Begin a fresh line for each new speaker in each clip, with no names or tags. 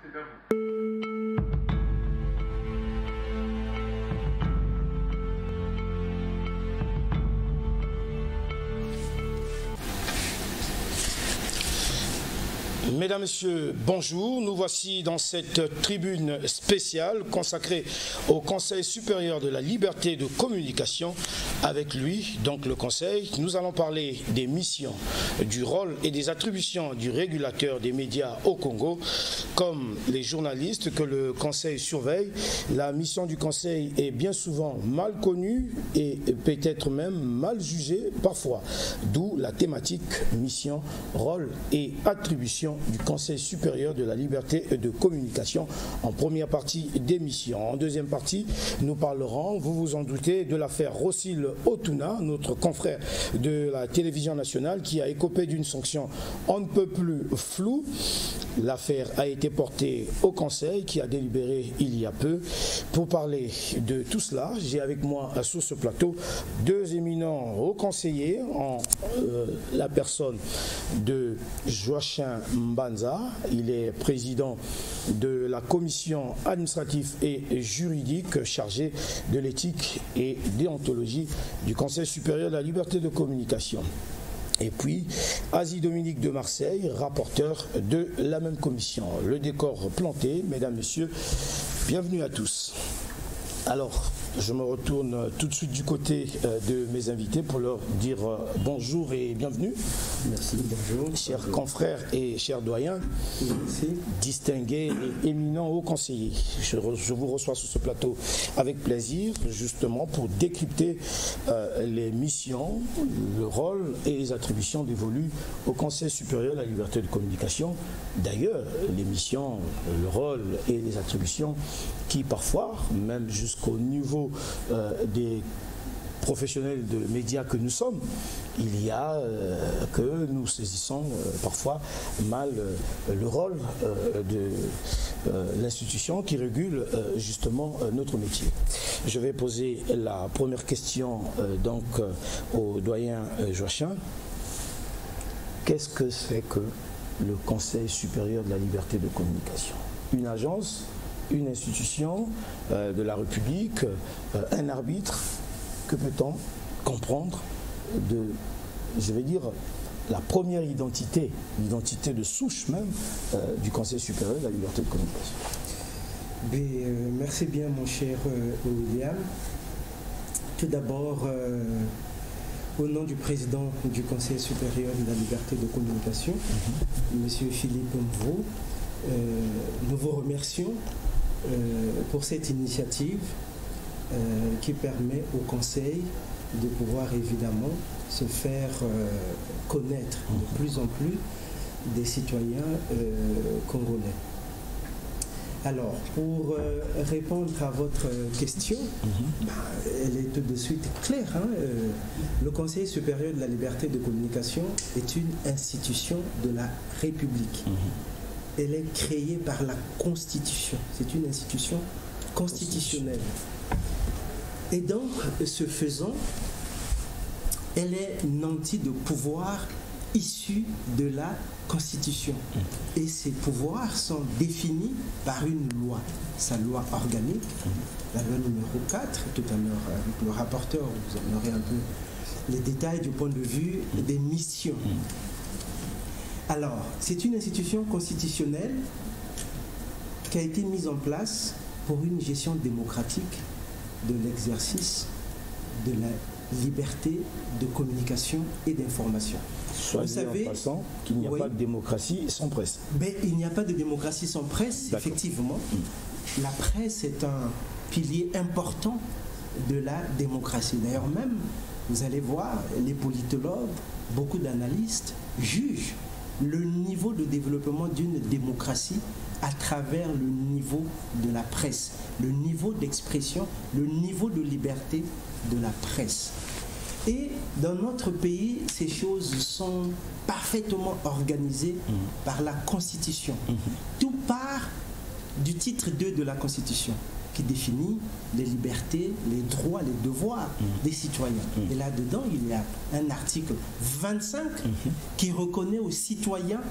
C'est à vous.
Mesdames, Messieurs, bonjour. Nous voici dans cette tribune spéciale consacrée au Conseil supérieur de la liberté de communication. Avec lui, donc le Conseil, nous allons parler des missions, du rôle et des attributions du régulateur des médias au Congo. Comme les journalistes que le Conseil surveille, la mission du Conseil est bien souvent mal connue et peut-être même mal jugée parfois. D'où la thématique mission, rôle et attribution du Conseil supérieur de la liberté de communication en première partie d'émission. En deuxième partie, nous parlerons, vous vous en doutez, de l'affaire Rosil Otuna, notre confrère de la télévision nationale qui a écopé d'une sanction on ne peut plus floue. L'affaire a été portée au Conseil qui a délibéré il y a peu. Pour parler de tout cela, j'ai avec moi sur ce plateau deux éminents hauts conseillers en la personne de Joachim Mbanza. Il est président de la commission administrative et juridique chargée de l'éthique et déontologie du Conseil supérieur de la liberté de communication. Et puis, Asie-Dominique de Marseille, rapporteur de la même commission. Le décor planté, mesdames, messieurs, bienvenue à tous. Alors, je me retourne tout de suite du côté de mes invités pour leur dire bonjour et bienvenue.
Merci, bonjour.
Chers confrères et chers doyens,
merci.
Distingués et éminents hauts conseillers, je vous reçois sur ce plateau avec plaisir, justement pour décrypter les missions, le rôle et les attributions dévolues au Conseil supérieur de la liberté de communication. D'ailleurs, les missions, le rôle et les attributions qui parfois, même jusqu'au niveau des professionnels de médias que nous sommes, il y a que nous saisissons parfois mal le rôle de l'institution qui régule justement notre métier. Je vais poser la première question donc au doyen Joachim. Qu'est-ce que c'est que le Conseil supérieur de la liberté de communication? Une agence, une institution de la République, un arbitre? Que peut-on comprendre de, je vais dire, la première identité, l'identité de souche même du Conseil supérieur de la liberté de communication?
Merci bien mon cher William. Tout d'abord, au nom du président du Conseil supérieur de la liberté de communication, Monsieur Philippe Mvou, nous vous remercions pour cette initiative qui permet au Conseil de pouvoir évidemment se faire connaître de plus en plus des citoyens congolais. Alors, pour répondre à votre question, elle est tout de suite claire. Le Conseil supérieur de la liberté de communication est une institution de la République. Elle est créée par la Constitution. C'est une institution constitutionnelle. Et donc, ce faisant, elle est nantie de pouvoirs issus de la Constitution. Et ces pouvoirs sont définis par une loi, sa loi organique, la loi numéro 4. Tout à l'heure, avec le rapporteur, vous en aurez un peu les détails du point de vue des missions. Alors, c'est une institution constitutionnelle qui a été mise en place pour une gestion démocratique de l'exercice de la liberté de communication et d'information.
Vous savez, en passant qu'il n'y a pas de démocratie sans presse.
Mais il n'y a pas de démocratie sans presse, effectivement. La presse est un pilier important de la démocratie. D'ailleurs même, vous allez voir, les politologues, beaucoup d'analystes jugent le niveau de développement d'une démocratie à travers le niveau de la presse, le niveau d'expression, le niveau de liberté de la presse. Et dans notre pays, ces choses sont parfaitement organisées par la Constitution. Tout part du titre 2 de la Constitution, qui définit les libertés, les droits, les devoirs des citoyens. Et là-dedans, il y a un article 25 qui reconnaît aux citoyens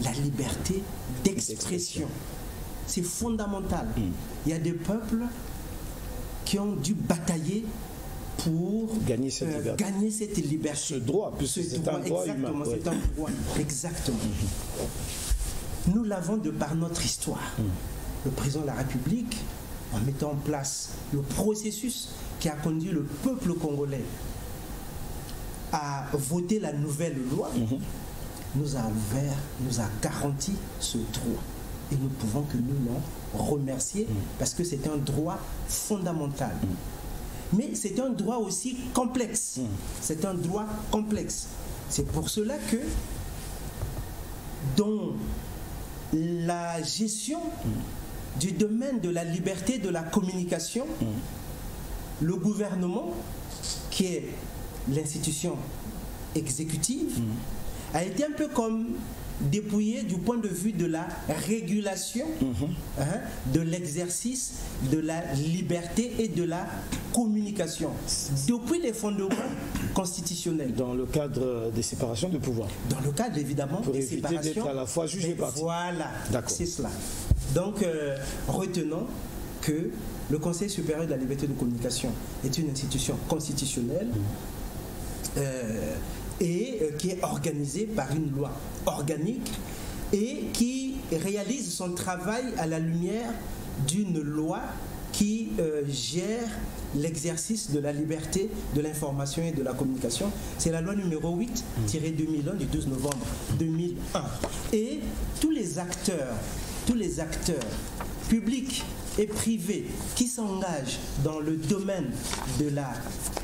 la liberté d'expression. c'est fondamental. Il y a des peuples qui ont dû batailler pour
gagner cette
liberté.
Ce droit, puisque c'est un droit humain.
C'est un droit, exactement. Nous l'avons de par notre histoire. Le président de la République, en mettant en place le processus qui a conduit le peuple congolais à voter la nouvelle loi, nous a garanti ce droit. Et nous pouvons que nous l'en remercier parce que c'est un droit fondamental. Mais c'est un droit aussi complexe. C'est un droit complexe. C'est pour cela que dans la gestion du domaine de la liberté de la communication, le gouvernement, qui est l'institution exécutive, a été un peu comme dépouillé du point de vue de la régulation de l'exercice de la liberté et de la communication depuis les fondements constitutionnels.
Dans le cadre des séparations de pouvoir.
Dans le cadre évidemment
pour
des
éviter
séparations.
D'être à la fois juge et partie.
Voilà, c'est cela. Donc retenons que le Conseil supérieur de la liberté de communication est une institution constitutionnelle et qui est organisée par une loi organique et qui réalise son travail à la lumière d'une loi qui gère l'exercice de la liberté de l'information et de la communication. C'est la loi numéro 8-2001 du 12 novembre 2001. Et tous les acteurs publics et privés qui s'engagent dans le domaine de la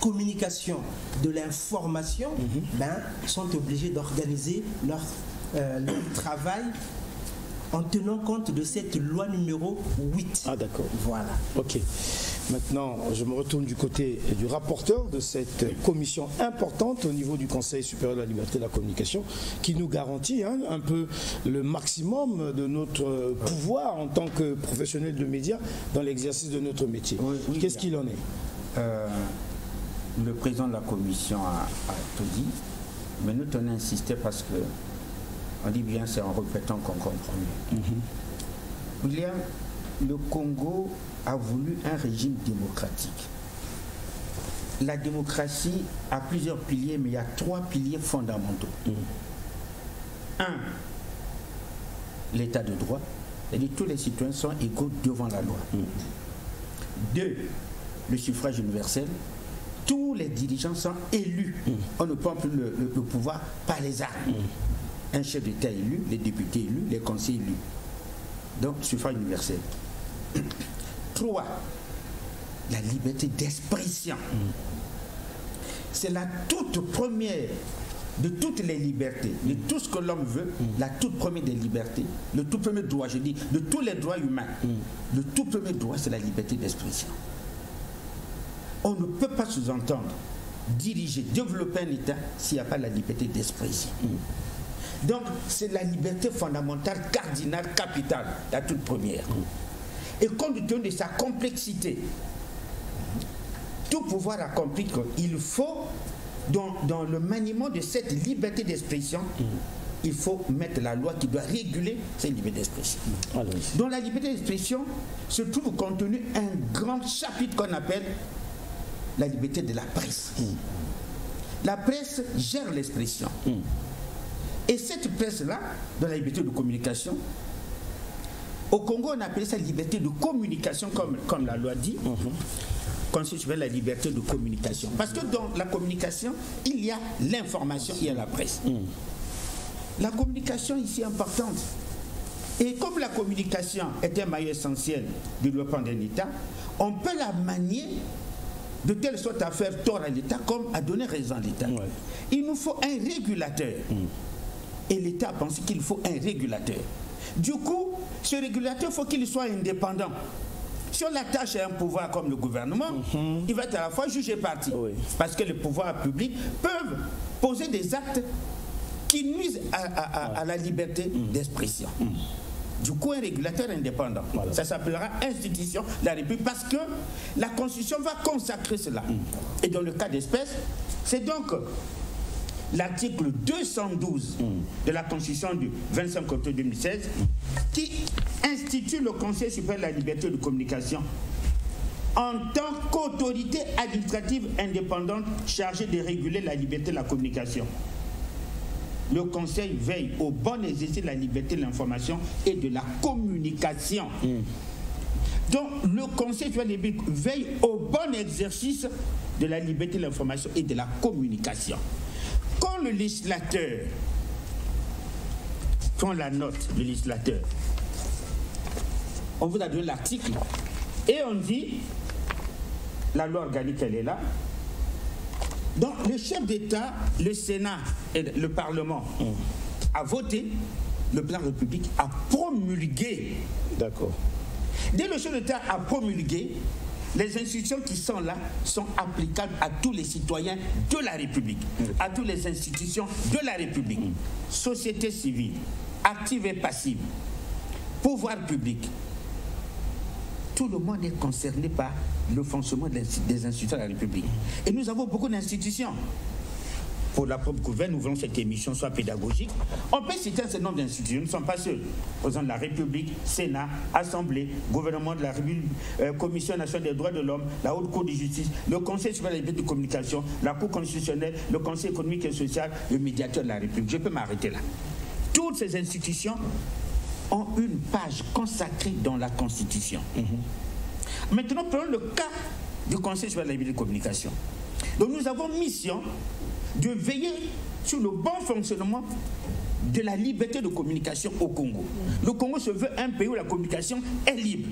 communication, de l'information, sont obligés d'organiser leur travail en tenant compte de cette loi numéro 8.
Ah d'accord.
Voilà.
Ok. Maintenant, je me retourne du côté du rapporteur de cette commission importante au niveau du Conseil supérieur de la liberté de la communication qui nous garantit un peu le maximum de notre pouvoir en tant que professionnel de médias dans l'exercice de notre métier. Oui, qu'est-ce qu'il en est?
Le président de la commission a tout dit, mais nous tenons à insister parce que on dit bien, c'est en répétant qu'on comprend mieux. William, le Congo a voulu un régime démocratique. La démocratie a plusieurs piliers, mais il y a 3 piliers fondamentaux. 1, l'état de droit, c'est-à-dire tous les citoyens sont égaux devant la loi. 2, le suffrage universel. Tous les dirigeants sont élus. On ne prend plus le pouvoir par les armes. Un chef d'État élu, les députés élus, les conseillers élus. Donc, suffrage universel. 3, la liberté d'expression. C'est la toute première de toutes les libertés, de tout ce que l'homme veut, la toute première des libertés, le tout premier droit, je dis, de tous les droits humains. Le tout premier droit, c'est la liberté d'expression. On ne peut pas sous-entendre diriger, développer un État s'il n'y a pas la liberté d'expression. Donc, c'est la liberté fondamentale, cardinale, capitale, la toute première. Et compte tenu de sa complexité, tout pouvoir a compris qu'il faut, dans le maniement de cette liberté d'expression, il faut mettre la loi qui doit réguler cette liberté d'expression. Dans la liberté d'expression se trouve contenu un grand chapitre qu'on appelle la liberté de la presse. La presse gère l'expression. Et cette presse-là, dans la liberté de communication, au Congo, on appelle ça liberté de communication, comme la loi dit, constitue la liberté de communication. Parce que dans la communication, il y a l'information, il y a la presse. La communication ici est importante. Et comme la communication est un maillon essentiel du développement d'un État, on peut la manier de telle sorte à faire tort à l'État comme à donner raison à l'État. Il nous faut un régulateur. Et l'État pense qu'il faut un régulateur. Du coup, ce régulateur, il faut qu'il soit indépendant. Si on l'attache à un pouvoir comme le gouvernement, il va être à la fois juge et parti. Parce que les pouvoirs publics peuvent poser des actes qui nuisent à la liberté d'expression. Du coup, un régulateur indépendant. Ça s'appellera institution de la République parce que la Constitution va consacrer cela. Et dans le cas d'espèce, c'est donc l'article 212 de la Constitution du 25 octobre 2016 qui institue constitue le Conseil supérieur de la liberté de communication en tant qu'autorité administrative indépendante chargée de réguler la liberté de la communication. Le Conseil veille au bon exercice de la liberté de l'information et de la communication. Donc, le Conseil supérieur de la liberté veille au bon exercice de la liberté de l'information et de la communication. Quand le législateur, quand la note, le législateur, on vous a donné l'article et on dit, la loi organique, elle est là. Donc, le chef d'État, le Sénat et le Parlement a voté, le président de la République a promulgué.
D'accord.
Dès le chef d'État a promulgué, les institutions qui sont là sont applicables à tous les citoyens de la République, à toutes les institutions de la République. Société civile, active et passive, pouvoir public. Tout le monde est concerné par le fonctionnement des institutions de la République. Et nous avons beaucoup d'institutions. Pour la propre gouverne, nous voulons que cette émission soit pédagogique. On peut citer un certain nombre d'institutions, nous ne sommes pas seuls. Président de la République, Sénat, Assemblée, gouvernement de la République, Commission nationale des droits de l'homme, la Haute Cour de justice, le Conseil supérieur de la liberté de communication, la Cour constitutionnelle, le Conseil économique et social, le médiateur de la République. Je peux m'arrêter là. Toutes ces institutions ont une page consacrée dans la Constitution. Maintenant, prenons le cas du Conseil supérieur de la liberté de communication. Donc nous avons mission de veiller sur le bon fonctionnement de la liberté de communication au Congo. Le Congo se veut un pays où la communication est libre.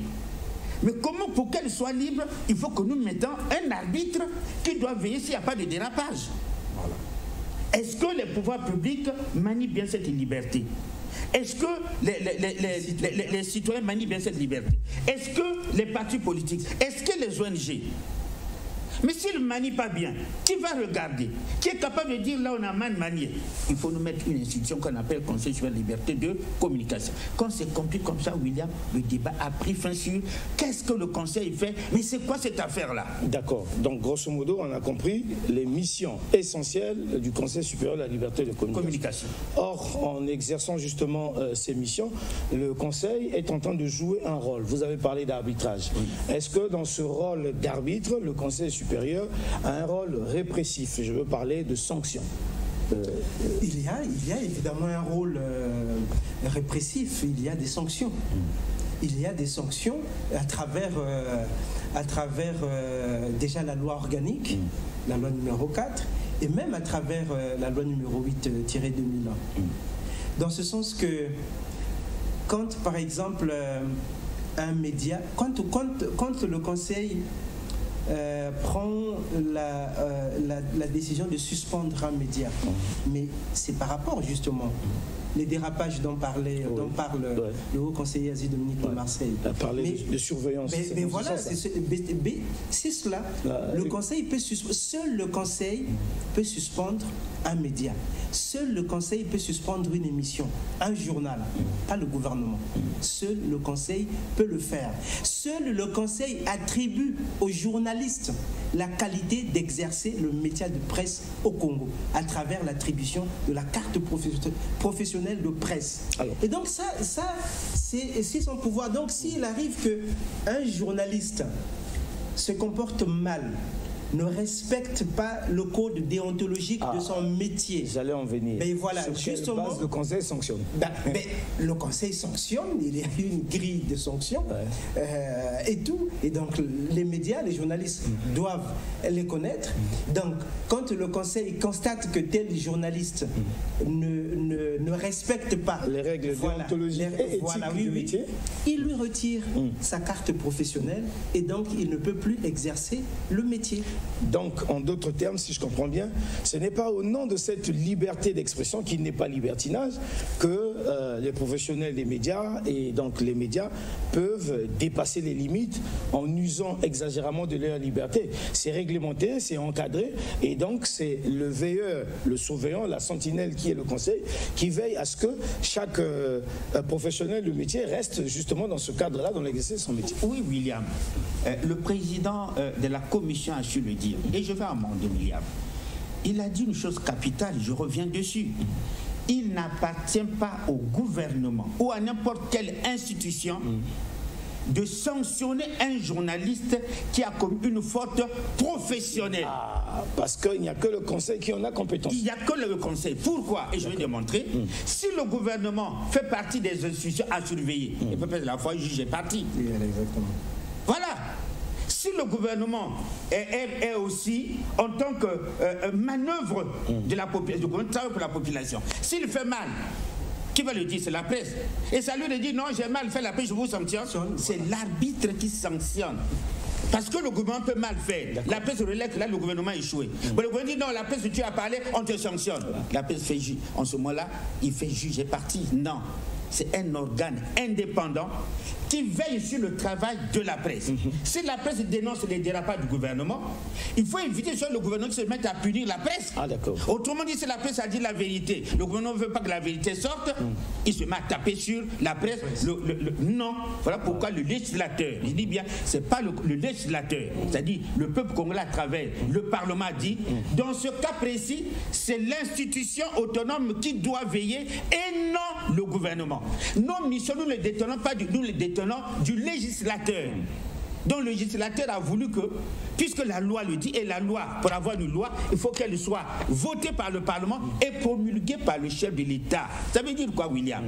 Mais comment, pour qu'elle soit libre, il faut que nous mettons un arbitre qui doit veiller s'il n'y a pas de dérapage. Voilà. Est-ce que les pouvoirs publics manient bien cette liberté? Est-ce que les citoyens manient bien cette liberté? Est-ce que les partis politiques, est-ce que les ONG? Mais s'ils ne manient pas bien, qui va regarder? Qui est capable de dire là on a mal manié? Il faut nous mettre une institution qu'on appelle Conseil supérieur de la liberté de communication. Quand c'est compris comme ça, William, le débat a pris fin sur qu'est-ce que le Conseil fait, mais c'est quoi cette affaire-là?
D'accord. Donc grosso modo, on a compris les missions essentielles du Conseil supérieur de la liberté de communication. Or, en exerçant justement ces missions, le Conseil est en train de jouer un rôle. Vous avez parlé d'arbitrage. Oui. Est-ce que dans ce rôle d'arbitre, le Conseil supérieur a un rôle répressif? Je veux parler de sanctions.
Il y a évidemment un rôle répressif, il y a des sanctions. Il y a des sanctions à travers déjà la loi organique, la loi numéro 4, et même à travers la loi numéro 8-2001. Dans ce sens que quand par exemple un média, quand le Conseil prend la décision de suspendre un média, mais c'est par rapport justement les dérapages dont parle le haut conseiller Asie Dominique de Marseille.
Il a parlé de surveillance.
Mais voilà, c'est cela. Seul le Conseil peut suspendre un média. Seul le Conseil peut suspendre une émission, un journal, pas le gouvernement. Seul le Conseil peut le faire. Seul le Conseil attribue aux journalistes la qualité d'exercer le métier de presse au Congo à travers l'attribution de la carte professionnelle de presse. Alors. Et donc ça c'est son pouvoir. Donc s'il arrive qu'un journaliste se comporte mal, ne respecte pas le code déontologique de son métier.
J'allais en venir.
Mais voilà,
sur
justement,
quelle base le Conseil sanctionne?
Mais le Conseil sanctionne, il y a une grille de sanctions et tout. Et donc les médias, les journalistes doivent les connaître. Donc quand le Conseil constate que tel journaliste ne respecte pas
les règles déontologiques et éthiques du métier,
il lui retire sa carte professionnelle et donc il ne peut plus exercer le métier.
Donc, en d'autres termes, si je comprends bien, ce n'est pas au nom de cette liberté d'expression, qui n'est pas libertinage, que les professionnels des médias et donc les médias peuvent dépasser les limites en usant exagérément de leur liberté. C'est réglementé, c'est encadré, et donc c'est le veilleur, le surveillant, la sentinelle qui est le Conseil, qui veille à ce que chaque professionnel du métier reste justement dans ce cadre-là, dans l'exercice de son métier.
Oui, William. Le président de la commission a su le dire, et je vais amender William. Il a dit une chose capitale, je reviens dessus. il n'appartient pas au gouvernement ou à n'importe quelle institution de sanctionner un journaliste qui a commis une faute professionnelle.
Ah, parce qu'il n'y a que le conseil qui en a compétence.
Il n'y a que le conseil. Pourquoi? Et je vais démontrer. Si le gouvernement fait partie des institutions à surveiller, il peut peut-être la fois juger parti.
Exactement.
Voilà. Si le gouvernement est aussi en tant que manœuvre de la population, pour la population, s'il fait mal, qui va le dire? C'est la presse. Et ça lui dit non, j'ai mal fait la presse, je vous sanctionne. C'est l'arbitre qui sanctionne. Parce que le gouvernement peut mal faire. La presse relève que là, le gouvernement a échoué. Mais le gouvernement dit non, la presse, tu as parlé, on te sanctionne. La presse fait juger. En ce moment-là, il fait juger parti. Non. C'est un organe indépendant qui veille sur le travail de la presse. Si la presse dénonce les dérapages du gouvernement, il faut éviter que le gouvernement se mette à punir la presse.
Ah, d'accord.
Autrement dit, si la presse a dit la vérité, le gouvernement ne veut pas que la vérité sorte, il se met à taper sur la presse. Non. Voilà pourquoi le législateur, je dis bien, c'est pas le législateur, c'est-à-dire le peuple congolais à travers le Parlement a dit, dans ce cas précis, c'est l'institution autonome qui doit veiller et non le gouvernement. Nos missions, nous ne les détenons pas nous les détenons du législateur. Donc le législateur a voulu que, puisque la loi le dit, et la loi, pour avoir une loi, il faut qu'elle soit votée par le Parlement et promulguée par le chef de l'État. Ça veut dire quoi, William?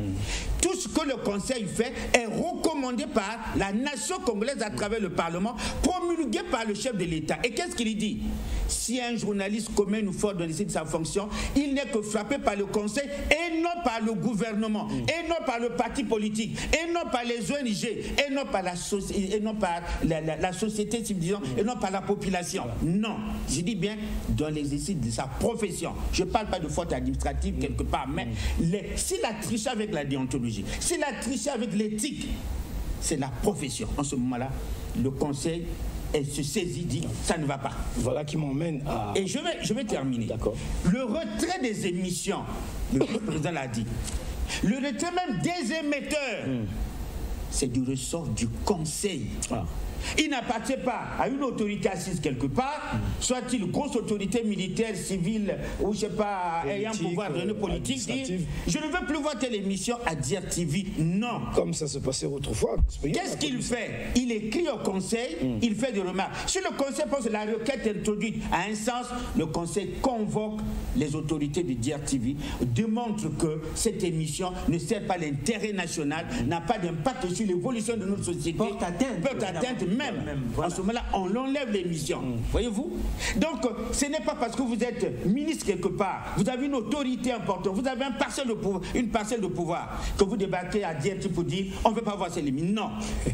Tout ce que le Conseil fait est recommandé par la nation congolaise à travers le Parlement, promulgué par le chef de l'État. Et qu'est-ce qu'il dit? Si un journaliste commet une faute dans l'exercice de sa fonction, il n'est que frappé par le Conseil et non par le gouvernement, et non par le parti politique, et non par les ONG, et non par la société civile, disons, et non par la population. Non, je dis bien dans l'exercice de sa profession. Je ne parle pas de faute administrative quelque part, mais s'il a triché avec la déontologie, s'il a triché avec l'éthique, c'est la profession. En ce moment-là, le conseil se saisit, dit ça ne va pas.
Voilà qui m'emmène à...
Et je vais terminer.
D'accord.
Le retrait des émissions, le président l'a dit, le retrait même des émetteurs, c'est du ressort du conseil. Il n'appartient pas à une autorité assise quelque part, soit-il grosse autorité militaire, civile, ou je ne sais pas, ayant pouvoir de politique, dire je ne veux plus voir telle émission à Dire TV. Non.
Comme ça se passait autrefois.
Qu'est-ce qu'il fait? Il écrit au conseil, il fait des remarques. Si le conseil pense que la requête introduite a un sens, le conseil convoque les autorités de Dire TV, démontre que cette émission ne sert pas l'intérêt national, n'a pas d'impact sur l'évolution de notre société, porte atteinte même. En ce moment-là, on enlève l'émission. Voyez-vous? Donc, ce n'est pas parce que vous êtes ministre quelque part, vous avez une autorité importante, vous avez une parcelle de pouvoir, que vous débattez à Dire pour dire on ne veut pas voir ces limites. Non.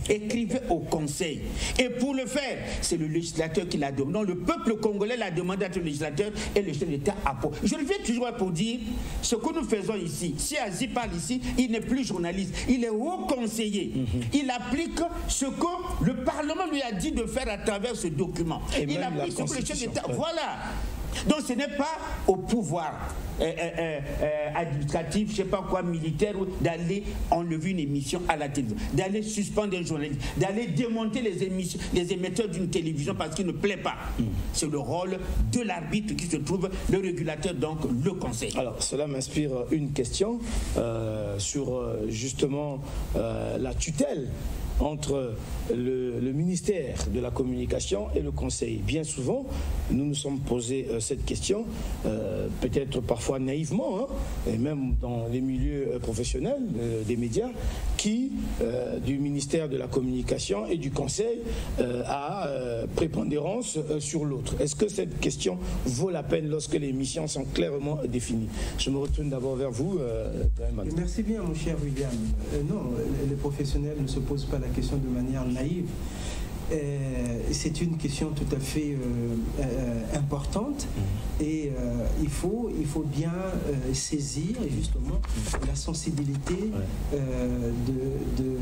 Écrivez au conseil. Et pour le faire, c'est le législateur qui l'a demandé. Non, le peuple congolais l'a demandé à tout le législateur et le chef d'État a pour. Je reviens toujours pour dire ce que nous faisons ici. Si Azi parle ici, il n'est plus journaliste, il est haut conseiller. Il applique ce que le Parlement lui a dit de faire à travers ce document.
Et
il applique ce que le chef d'État. Voilà. Donc ce n'est pas au pouvoir administratif, je ne sais pas quoi, militaire, d'aller enlever une émission à la télévision, d'aller suspendre un journaliste, d'aller démonter les émetteurs d'une télévision parce qu'il ne plaît pas. C'est le rôle de l'arbitre qui se trouve, le régulateur, donc le conseil.
Alors cela m'inspire une question sur justement la tutelle entre le ministère de la Communication et le Conseil. Bien souvent, nous nous sommes posé cette question, peut-être parfois naïvement, et même dans les milieux professionnels des médias, qui, du ministère de la Communication et du Conseil, a prépondérance sur l'autre. Est-ce que cette question vaut la peine lorsque les missions sont clairement définies? Je me retourne d'abord vers vous.
Merci bien, mon cher William. Non, les professionnels ne se posent pas la question de manière naïve. C'est une question tout à fait importante et il faut bien saisir justement la sensibilité de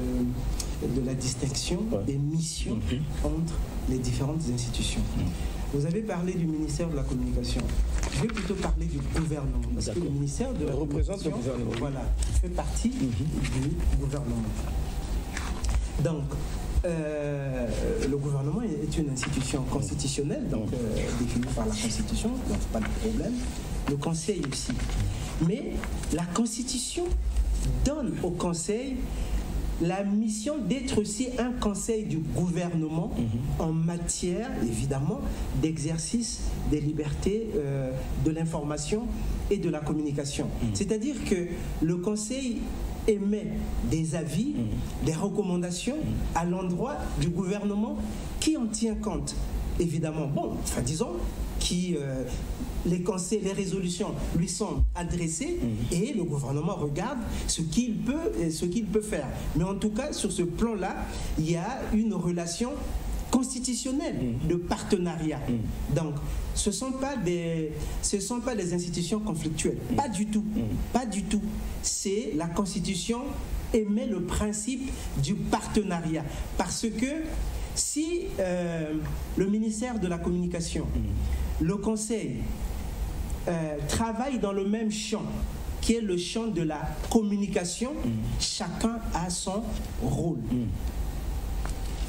la distinction des missions entre les différentes institutions. Vous avez parlé du ministère de la Communication. Je vais plutôt parler du gouvernement. Parce que le ministère de la Communication voilà, fait partie du gouvernement. Donc, le gouvernement est une institution constitutionnelle, donc définie par la Constitution, donc pas de problème. Le Conseil aussi. Mais la Constitution donne au Conseil la mission d'être aussi un conseil du gouvernement en matière, évidemment, d'exercice des libertés de l'information et de la communication. C'est-à-dire que le Conseil émet des avis, des recommandations à l'endroit du gouvernement qui en tient compte. Évidemment, bon, enfin disons, les conseils, les résolutions lui sont adressées et le gouvernement regarde ce qu'il peut faire. Mais en tout cas, sur ce plan-là, il y a une relation constitutionnelle de partenariat. Donc, ce ne sont pas des institutions conflictuelles. Pas du tout. Pas du tout. C'est la Constitution émet le principe du partenariat. Parce que si le ministère de la Communication, le Conseil, travaillent dans le même champ, qui est le champ de la communication, chacun a son rôle.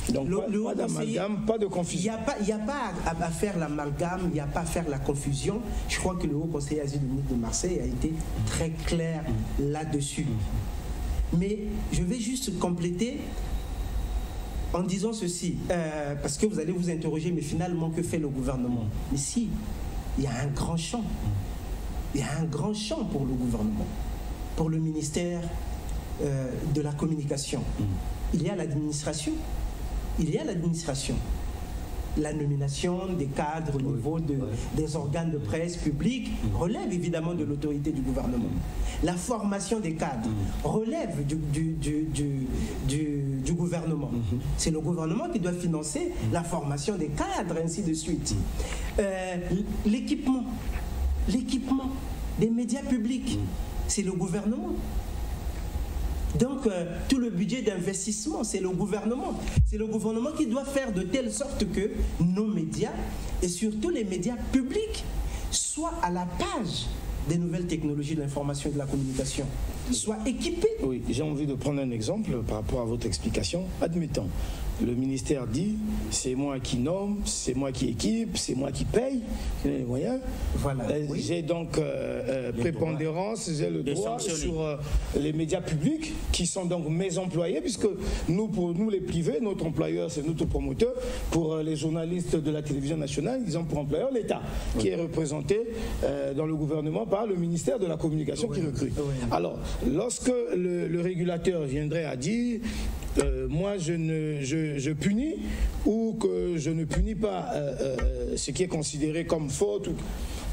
Donc, pas d'amalgame, pas de confusion.
Il n'y a pas à faire l'amalgame, il n'y a pas à faire la confusion. Je crois que le Haut Conseiller Asile de Marseille a été très clair là-dessus. Mais je vais juste compléter en disant ceci, parce que vous allez vous interroger, mais finalement, que fait le gouvernement? Mais si, il y a un grand champ. Il y a un grand champ pour le gouvernement, pour le ministère de la Communication. Il y a l'administration. Il y a l'administration. La nomination des cadres au niveau des organes de presse publics relève évidemment de l'autorité du gouvernement. La formation des cadres relève du gouvernement. C'est le gouvernement qui doit financer la formation des cadres, ainsi de suite. L'équipement des médias publics, c'est le gouvernement. Donc, tout le budget d'investissement, c'est le gouvernement. C'est le gouvernement qui doit faire de telle sorte que nos médias, et surtout les médias publics, soient à la page des nouvelles technologies de l'information et de la communication, soient équipés.
Oui, j'ai envie de prendre un exemple par rapport à votre explication. Admettons, le ministère dit, c'est moi qui nomme, c'est moi qui équipe, c'est moi qui paye, j'ai les moyens.
Voilà.
J'ai donc prépondérance, j'ai le droit sur les médias publics qui sont donc mes employés, puisque nous, pour nous les privés, notre employeur c'est notre promoteur. Pour les journalistes de la télévision nationale, ils ont pour employeur l'État, qui est représenté dans le gouvernement par le ministère de la Communication qui recrute. Alors, lorsque le régulateur viendrait à dire moi je punis ou que je ne punis pas ce qui est considéré comme faute,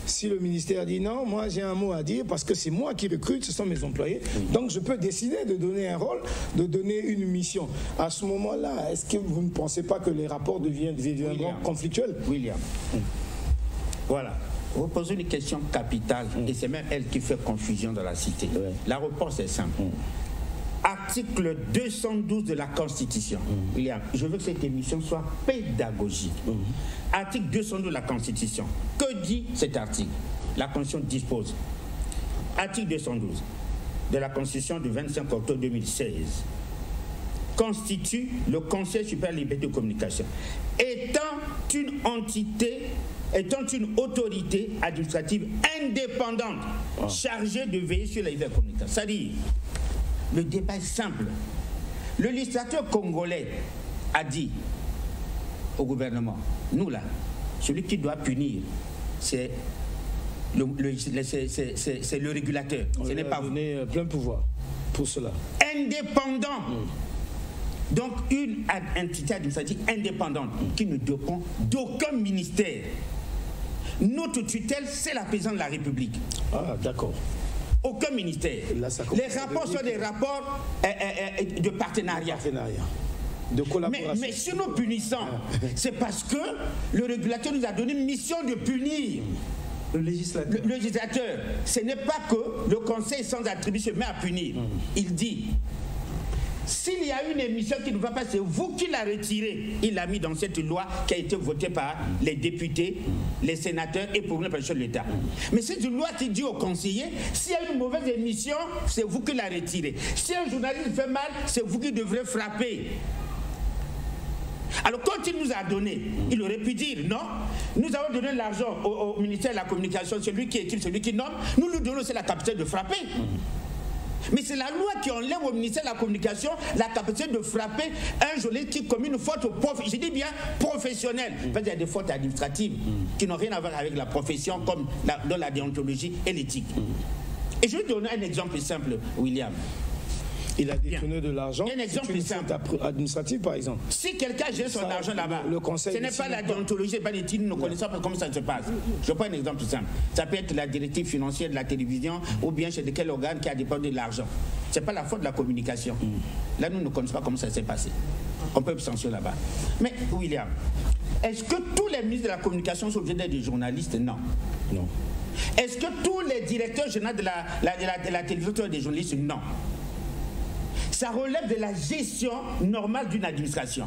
si le ministère dit non, moi j'ai un mot à dire parce que c'est moi qui recrute, ce sont mes employés, donc je peux décider de donner un rôle, de donner une mission. À ce moment-là, est-ce que vous ne pensez pas que les rapports deviendront conflictuels?
William, voilà. Vous posez une question capitale et c'est même elle qui fait confusion dans la cité. La réponse est simple. Article 212 de la Constitution. William, je veux que cette émission soit pédagogique. Article 212 de la Constitution. Que dit cet article? La Constitution dispose. Article 212 de la Constitution du 25 octobre 2016 constitue le Conseil supérieur de la liberté de communication. Étant une autorité administrative indépendante chargée de veiller sur la liberté de communication. C'est-à-dire, le débat est simple. Le législateur congolais a dit au gouvernement, nous là, celui qui doit punir, c'est le régulateur. Ce n'est pas vous.
Donné plein pouvoir pour cela.
Indépendant. Donc une entité administrative indépendante qui ne dépend d'aucun ministère. Notre tutelle, c'est la présidence de la République.
Ah, d'accord.
Aucun ministère. Là, les rapports sont des rapports de partenariat.
De collaboration.
Mais si nous punissons, c'est parce que le régulateur nous a donné une mission de punir.
Le législateur.
Le législateur. Ce n'est pas que le conseil sans attribut se met à punir. Il dit, s'il y a une émission qui ne va pas, c'est vous qui la retirez. Il l'a mis dans cette loi qui a été votée par les députés, les sénateurs et pour de l'État. Mais c'est une loi qui dit aux conseillers, s'il y a une mauvaise émission, c'est vous qui la retirez. Si un journaliste fait mal, c'est vous qui devrez frapper. Alors quand il nous a donné, il aurait pu dire non, nous avons donné l'argent au ministère de la Communication, celui qui écrit, celui qui nomme, nous lui donnons aussi la capacité de frapper. Mais c'est la loi qui enlève au ministère de la Communication la capacité de frapper un journaliste qui commet une faute je dis bien professionnelle. Parce qu'il y a des fautes administratives qui n'ont rien à voir avec la profession, comme dans la déontologie et l'éthique. Et je vais donner un exemple simple, William.
Il a détourné de l'argent.
Un exemple simple.
Administratif, par exemple.
Si quelqu'un gère son argent là-bas, ce n'est pas la déontologie, ce n'est pas l'éthique, nous ne connaissons pas comment ça se passe. Je prends un exemple simple. Ça peut être la directive financière de la télévision ou bien chez quel organe qui a dépensé de l'argent. Ce n'est pas la faute de la communication. Là, nous ne connaissons pas comment ça s'est passé. On peut censurer là-bas. Mais, William, est-ce que tous les ministres de la communication sont obligés d'être des journalistes? Non.
Non.
Est-ce que tous les directeurs généraux de la télévision sont des journalistes? Non. Ça relève de la gestion normale d'une administration.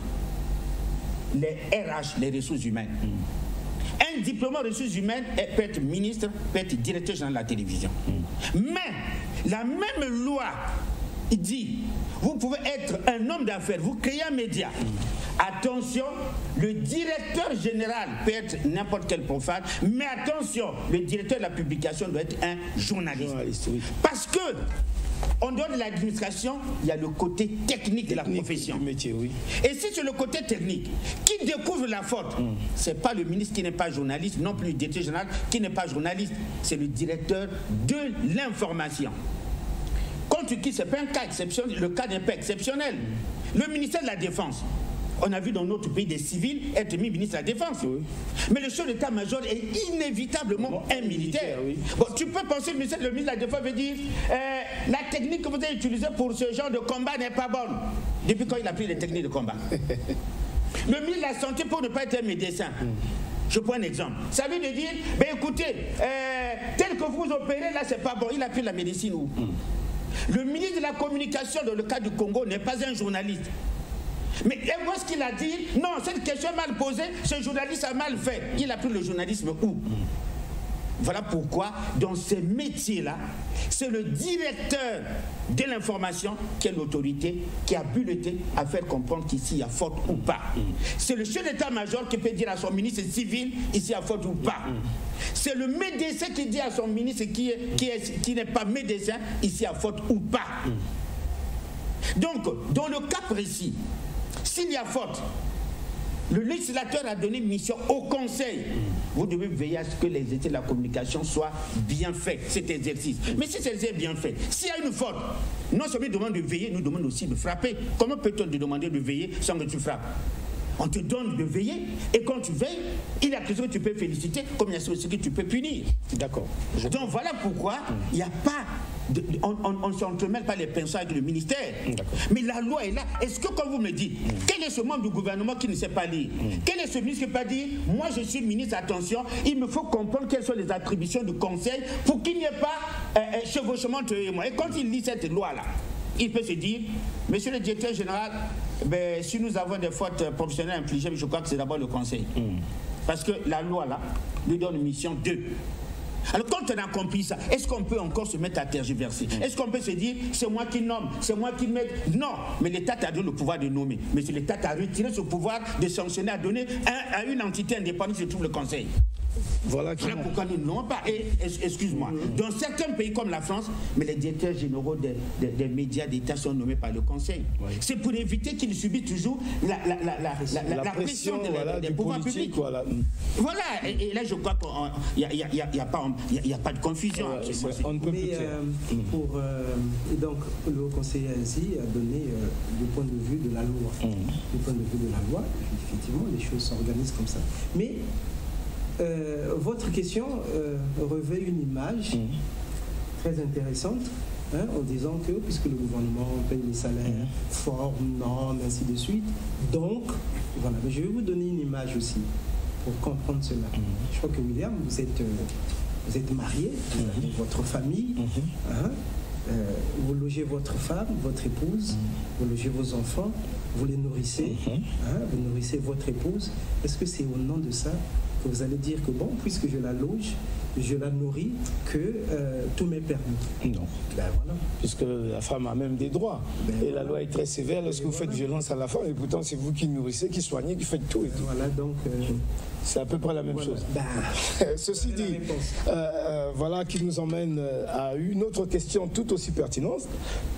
Les RH, les ressources humaines. Un diplôme en ressources humaines peut être ministre, peut être directeur général de la télévision. Mais la même loi dit, vous pouvez être un homme d'affaires, vous créez un média. Attention, le directeur général peut être n'importe quel profane, mais attention, le directeur de la publication doit être un journaliste. Oui. Parce que en dehors de l'administration, il y a le côté technique de la profession.
Du métier, oui.
Et si c'est le côté technique, qui découvre la faute, ce n'est pas le ministre qui n'est pas journaliste, non plus le directeur général qui n'est pas journaliste, c'est le directeur de l'information. Contre qui, ce n'est pas un cas exceptionnel, le cas n'est pas exceptionnel. Le ministère de la Défense, on a vu dans notre pays des civils être mis ministre de la Défense. Oui. Mais le chef d'état-major est inévitablement un militaire. Oui. Bon, tu peux penser que le ministre de la Défense veut dire la technique que vous avez utilisée pour ce genre de combat n'est pas bonne. Depuis quand il a pris les techniques de combat? Le ministre de la Santé pour ne pas être un médecin. Je prends un exemple. Ça veut dire, ben écoutez, tel que vous opérez là, c'est pas bon. Il a pris la médecine où? Le ministre de la Communication, dans le cas du Congo, n'est pas un journaliste. Mais moi, ce qu'il a dit, non, cette question est mal posée, ce journaliste a mal fait. Il a pris le journalisme où? Voilà pourquoi, dans ces métiers-là, c'est le directeur de l'information qui est l'autorité, qui a bulleté à faire comprendre qu'ici il y a faute ou pas. C'est le chef d'état-major qui peut dire à son ministre civil, ici il y a faute ou pas. C'est le médecin qui dit à son ministre qui n'est pas médecin, ici il y a faute ou pas. Donc, dans le cas précis, s'il y a faute, le législateur a donné mission au Conseil. Vous devez veiller à ce que les états de la communication soient bien faits, cet exercice. Mais si c'est bien fait, s'il y a une faute, non seulement il demande de veiller, nous demande aussi de frapper. Comment peut-on te demander de veiller sans que tu frappes? On te donne de veiller, et quand tu veilles, il y a quelque chose que tu peux féliciter, comme il y a ce que tu peux punir.
D'accord.
Donc voilà pourquoi il n'y a pas... on ne s'entremêle pas les pinceaux avec le ministère. Mais la loi est là. Est-ce que quand vous me dites, quel est ce membre du gouvernement qui ne sait pas lire? Quel est ce ministre qui peut dire, moi je suis ministre, attention, il me faut comprendre quelles sont les attributions du Conseil pour qu'il n'y ait pas chevauchement entre eux et moi. Et quand il lit cette loi-là, il peut se dire, monsieur le directeur général, ben, si nous avons des fautes professionnelles infligées, je crois que c'est d'abord le Conseil. Parce que la loi, là, lui donne une mission 2. Alors quand on a compris ça, est-ce qu'on peut encore se mettre à tergiverser? Est-ce qu'on peut se dire, c'est moi qui nomme, c'est moi qui mets? Non, mais l'État t'a donné le pouvoir de nommer. Mais c'est l'État qui a retiré ce pouvoir de sanctionner, à donner à une entité indépendante qui se trouve le Conseil. Voilà pourquoi nous n'avons pas. Et excuse-moi, dans certains pays comme la France, mais les directeurs généraux des médias d'État sont nommés par le Conseil. Oui. C'est pour éviter qu'ils subissent toujours la pression des pouvoirs publics. Voilà, et là je crois qu'il n'y a pas de confusion.
On ne peut plus donc le Conseil ainsi a donné du point de vue de la loi. Du point de vue de la loi, effectivement, les choses s'organisent comme ça. Mais votre question revêt une image très intéressante, en disant que puisque le gouvernement paye les salaires, forme, normes, ainsi de suite, donc, voilà, mais je vais vous donner une image aussi pour comprendre cela. Je crois que William, vous êtes marié, vous avez votre famille, vous logez votre femme, votre épouse, vous logez vos enfants, vous les nourrissez, vous nourrissez votre épouse. Est-ce que c'est au nom de ça vous allez dire que bon, puisque je la loge, je la nourris, que tout m'est permis.
Non.
Ben voilà.
Puisque la femme a même des droits. Et la loi est très sévère lorsque vous faites violence à la femme, et pourtant c'est vous qui nourrissez, qui soignez, qui faites tout. Et tout.
Voilà, donc...
c'est à peu près la même chose. Ceci dit, voilà qui nous emmène à une autre question tout aussi pertinente,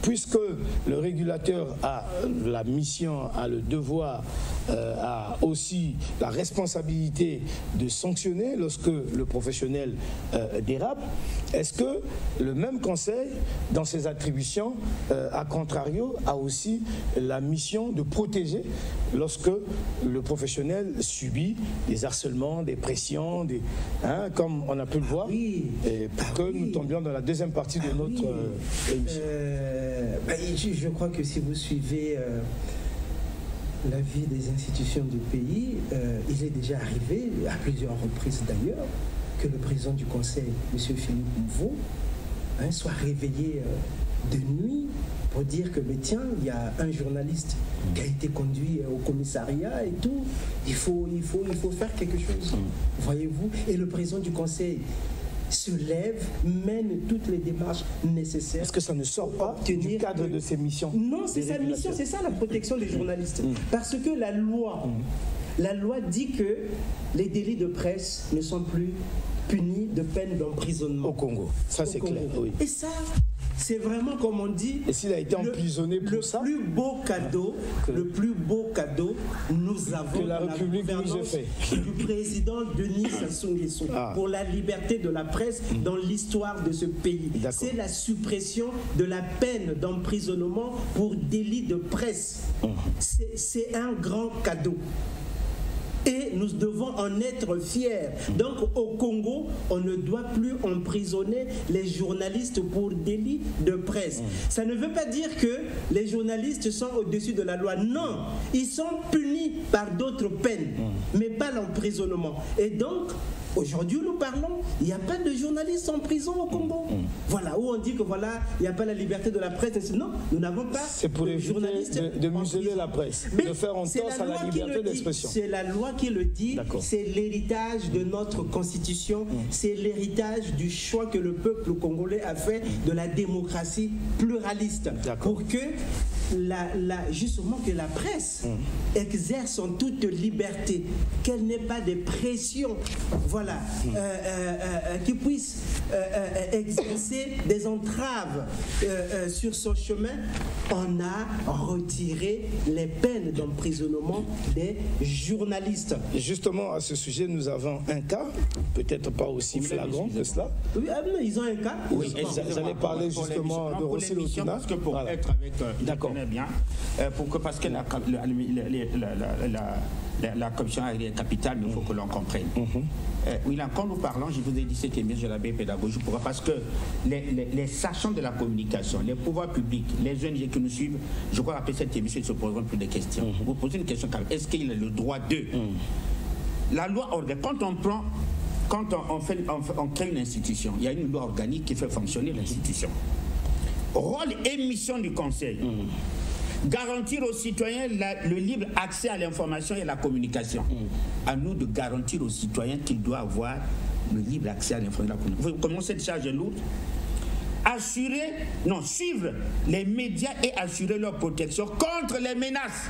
puisque le régulateur a la mission, a le devoir, a aussi la responsabilité de sanctionner lorsque le professionnel dérape. Est-ce que le même conseil, dans ses attributions, à contrario, a aussi la mission de protéger lorsque le professionnel subit des harcèlements, des pressions, comme on a pu le voir, et pour que nous tombions dans la deuxième partie de notre émission.
Je crois que si vous suivez la vie des institutions du pays, il est déjà arrivé, à plusieurs reprises d'ailleurs, que le président du conseil, M. Philippe Mvo, soit réveillé de nuit pour dire que, mais tiens, il y a un journaliste qui a été conduit au commissariat et tout, il faut faire quelque chose, voyez-vous. Et le président du conseil se lève, mène toutes les démarches nécessaires.
Est-ce que ça ne sort pas du cadre de ses missions?
Non, c'est sa mission, c'est ça la protection des journalistes. Parce que la loi dit que les délits de presse ne sont plus punis de peine d'emprisonnement.
Au Congo, ça c'est clair. Oui.
Et ça, c'est vraiment comme on dit.
Et s'il a été emprisonné pour ça,
le plus beau cadeau, nous avons
que la République nous a fait
du président Denis Sassou Nguesso pour la liberté de la presse dans l'histoire de ce pays. C'est la suppression de la peine d'emprisonnement pour délit de presse. C'est un grand cadeau. Et nous devons en être fiers. Donc au Congo, on ne doit plus emprisonner les journalistes pour délit de presse. Ça ne veut pas dire que les journalistes sont au-dessus de la loi. Non, ils sont punis par d'autres peines, mais pas l'emprisonnement. Et donc, aujourd'hui nous parlons, il n'y a pas de journalistes en prison au Congo. Voilà, où on dit que voilà, il n'y a pas la liberté de la presse. Non, nous n'avons pas
de journalistes de museler la presse, de faire entorse à la liberté d'expression.
C'est la loi qui le dit, c'est l'héritage de notre constitution, c'est l'héritage du choix que le peuple congolais a fait de la démocratie pluraliste, pour que justement que la presse exerce en toute liberté, qu'elle n'ait pas de pression, voilà, qui puisse exercer des entraves sur son chemin. On a retiré les peines d'emprisonnement des journalistes.
Justement, à ce sujet, nous avons un cas, peut-être pas aussi flagrant que cela.
Oui, ils ont un cas.
Oui, j'allais parler justement de Rossi Lotuna.
Parce que pour être avec bien, parce que la corruption est capitale, il faut que l'on comprenne. Oui, là, quand nous parlons, je vous ai dit cette émission, je l'avais pédagogie, pourquoi? Parce que les sachants de la communication, les pouvoirs publics, les ONG qui nous suivent, je crois qu'après cette émission, ils se poseront plus de questions. Vous posez une question, est-ce qu'il a le droit de La loi organique, quand on crée une institution, il y a une loi organique qui fait fonctionner l'institution. Rôle et mission du Conseil. Garantir aux citoyens le libre accès à l'information et à la communication. À nous de garantir aux citoyens qu'ils doivent avoir le libre accès à l'information et à la communication. Comment cette charge est lourde? Suivre les médias et assurer leur protection contre les menaces,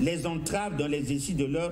les entraves dans l'exercice de leur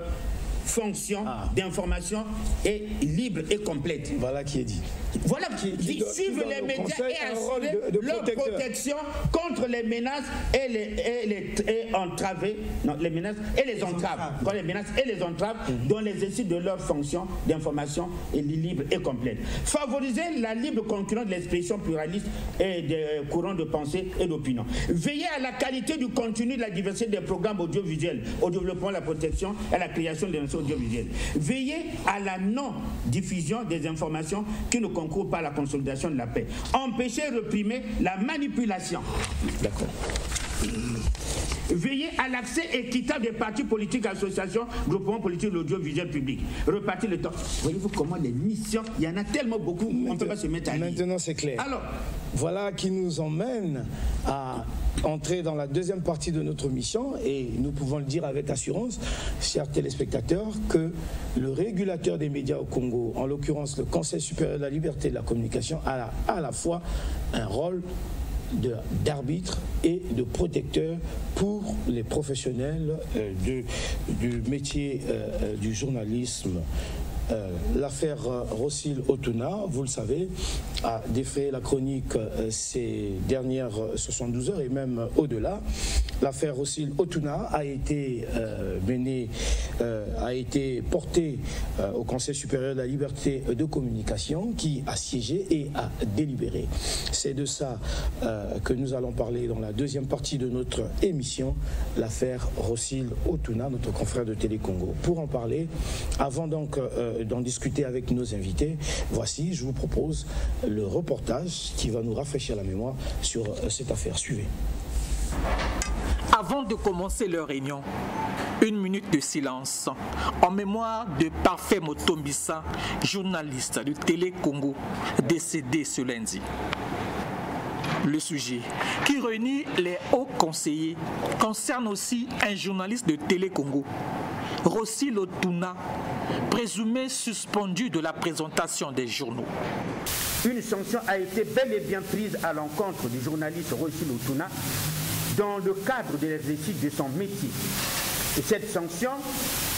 fonction d'information est libre et complète.
Voilà qui est dit.
Voilà qui dit. Suivre les médias et assurer leur protection contre les menaces et les entraves. Non, les menaces et les entraves. Contre les menaces et les entraves dans l'exercice de leur fonction d'information est libre et complète. Favoriser la libre concurrence de l'expression pluraliste et des courants de pensée et d'opinion. Veiller à la qualité du contenu de la diversité des programmes audiovisuels, au développement, à la protection et à la création des audiovisuels. Veiller à la non-diffusion des informations qui ne concourent pas à la consolidation de la paix. Empêcher et réprimer la manipulation.
D'accord.
Veiller à l'accès équitable des partis politiques, associations, groupements politiques de l'audiovisuel public. Repartir le temps. Voyez-vous comment les missions, il y en a tellement beaucoup, on ne peut pas se mettre à lire.
Maintenant, c'est clair.
Alors,
voilà qui nous emmène à entrer dans la deuxième partie de notre mission, et nous pouvons le dire avec assurance, chers téléspectateurs, que le régulateur des médias au Congo, en l'occurrence le Conseil supérieur de la liberté de la communication, a à la fois un rôle d'arbitre et de protecteur pour les professionnels du métier du journalisme. L'affaire Rossil Otuna, vous le savez, a défrayé la chronique ces dernières 72 heures et même au-delà. L'affaire Rossil Otuna a été portée au Conseil supérieur de la liberté de communication, qui a siégé et a délibéré. C'est de ça que nous allons parler dans la deuxième partie de notre émission, l'affaire Rossil Otuna, notre confrère de Télé Congo. Pour en parler, avant donc d'en discuter avec nos invités, voici, je vous propose le reportage qui va nous rafraîchir la mémoire sur cette affaire. Suivez.
Avant de commencer leur réunion, une minute de silence en mémoire de Parfait Motombisa, journaliste de Télé Congo, décédé ce lundi. Le sujet qui réunit les hauts conseillers concerne aussi un journaliste de Télé Congo, Rossil Otuna, présumé suspendu de la présentation des journaux.
Une sanction a été bel et bien prise à l'encontre du journaliste Rossil Otuna dans le cadre de l'exercice de son métier. Et cette sanction,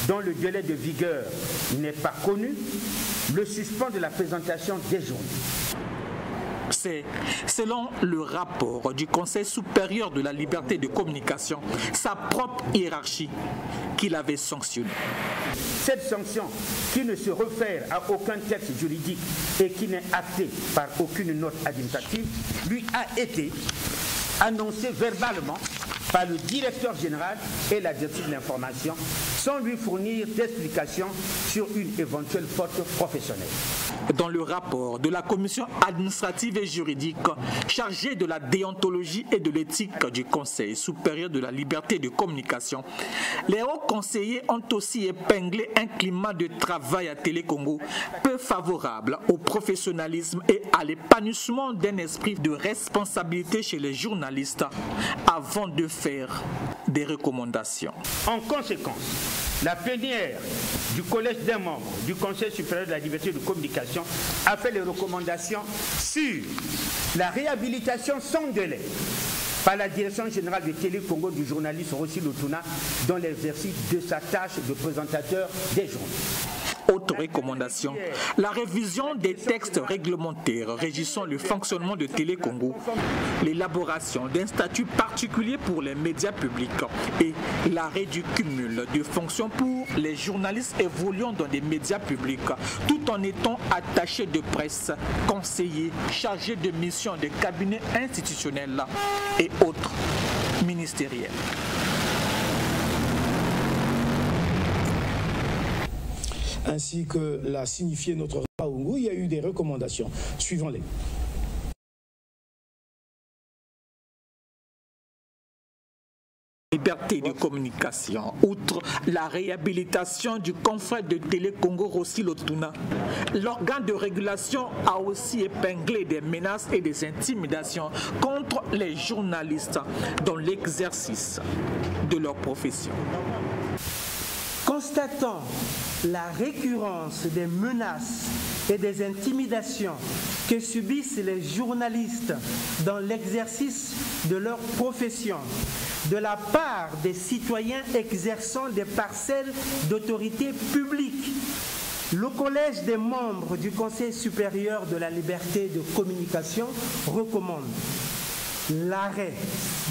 dont le délai de vigueur n'est pas connu, le suspend de la présentation des journaux.
C'est, selon le rapport du Conseil supérieur de la liberté de communication, sa propre hiérarchie qui l'avait sanctionné.
Cette sanction, qui ne se réfère à aucun texte juridique et qui n'est actée par aucune note administrative, lui a été annoncée verbalement par le directeur général et la directrice de l'information, sans lui fournir d'explications sur une éventuelle faute professionnelle.
Dans le rapport de la commission administrative et juridique chargée de la déontologie et de l'éthique du Conseil supérieur de la liberté de communication, les hauts conseillers ont aussi épinglé un climat de travail à Télé Congo peu favorable au professionnalisme et à l'épanouissement d'un esprit de responsabilité chez les journalistes avant de faire des recommandations.
En conséquence, la plénière du collège des membres du Conseil supérieur de la liberté de communication a fait les recommandations sur la réhabilitation sans délai par la direction générale de Télé Congo du journaliste Rossil Otuna dans l'exercice de sa tâche de présentateur des journaux.
Autre recommandation, la révision des textes réglementaires régissant le fonctionnement de Télé Congo, l'élaboration d'un statut particulier pour les médias publics et l'arrêt du cumul de fonctions pour les journalistes évoluant dans des médias publics, tout en étant attachés de presse, conseillers, chargés de missions de cabinets institutionnels et autres ministériels.
Ainsi que l'a signifié notre Raoungu, il y a eu des recommandations. Suivons-les.
Liberté de communication, outre la réhabilitation du confrère de Télé Congo Rossil Otuna, l'organe de régulation a aussi épinglé des menaces et des intimidations contre les journalistes dans l'exercice de leur profession.
Constatant la récurrence des menaces et des intimidations que subissent les journalistes dans l'exercice de leur profession, de la part des citoyens exerçant des parcelles d'autorité publique, le collège des membres du Conseil supérieur de la liberté de communication recommande l'arrêt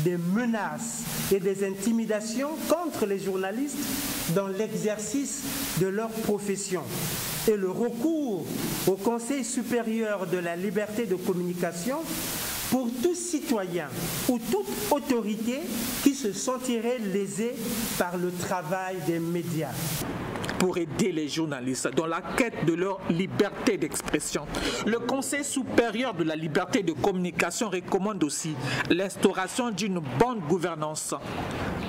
des menaces et des intimidations contre les journalistes dans l'exercice de leur profession et le recours au Conseil supérieur de la liberté de communication pour tout citoyen ou toute autorité qui se sentirait lésé par le travail des médias.
Pour aider les journalistes dans la quête de leur liberté d'expression, le Conseil supérieur de la liberté de communication recommande aussi l'instauration d'une bonne gouvernance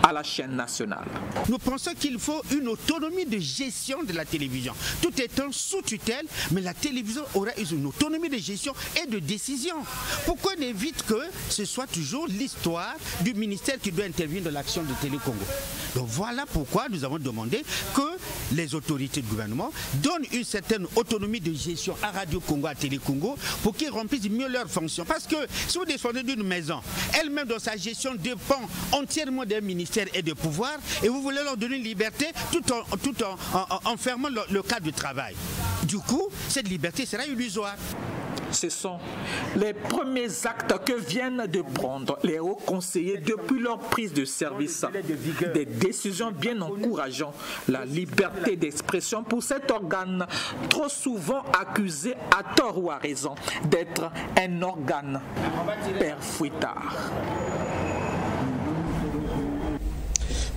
à la chaîne nationale.
Nous pensons qu'il faut une autonomie de gestion de la télévision. Tout étant sous tutelle, mais la télévision aura une autonomie de gestion et de décision. Pourquoi on évite que ce soit toujours l'histoire du ministère qui doit intervenir dans l'action de Télé Congo? Donc voilà pourquoi nous avons demandé que les autorités du gouvernement donnent une certaine autonomie de gestion à Radio Congo, à Télé Congo, pour qu'ils remplissent mieux leurs fonctions. Parce que si vous défendez d'une maison, elle-même dans sa gestion dépend entièrement d'un ministère et de pouvoir, et vous voulez leur donner une liberté tout en fermant le cadre du travail. Du coup, cette liberté sera illusoire.
Ce sont les premiers actes que viennent de prendre les hauts conseillers depuis leur prise de service. Des décisions bien encourageant la liberté d'expression pour cet organe trop souvent accusé à tort ou à raison d'être un organe père fouettard.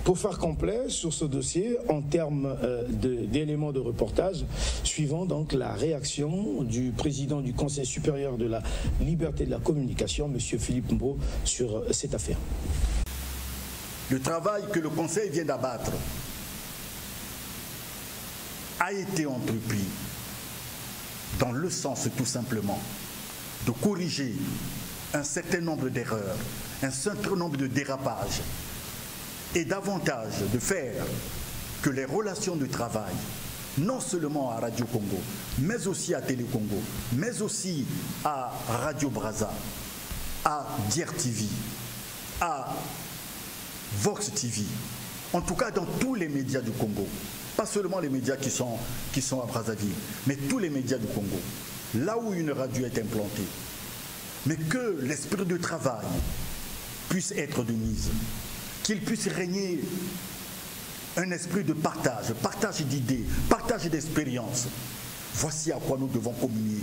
Pour faire complet sur ce dossier, en termes d'éléments de reportage, suivant donc la réaction du président du Conseil supérieur de la liberté de la communication, M. Philippe Mvo, sur cette affaire.
Le travail que le Conseil vient d'abattre a été entrepris dans le sens tout simplement de corriger un certain nombre d'erreurs, un certain nombre de dérapages, et davantage de faire que les relations de travail, non seulement à Radio Congo, mais aussi à Télé Congo, mais aussi à Radio Brazza, à Dier TV, à Vox TV, en tout cas dans tous les médias du Congo, pas seulement les médias qui sont à Brazzaville, mais tous les médias du Congo, là où une radio est implantée, mais que l'esprit de travail puisse être de mise, qu'il puisse régner un esprit de partage, partage d'idées, partage d'expériences. Voici à quoi nous devons communier.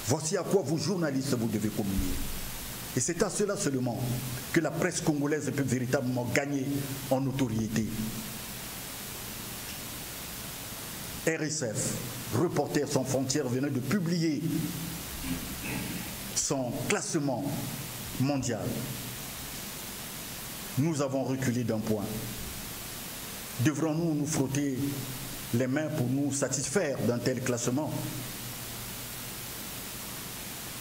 Voici à quoi vous, journalistes, vous devez communier. Et c'est à cela seulement que la presse congolaise peut véritablement gagner en notoriété. RSF, Reporters sans frontières, venait de publier son classement mondial. Nous avons reculé d'un point. Devrons-nous nous frotter les mains pour nous satisfaire d'un tel classement?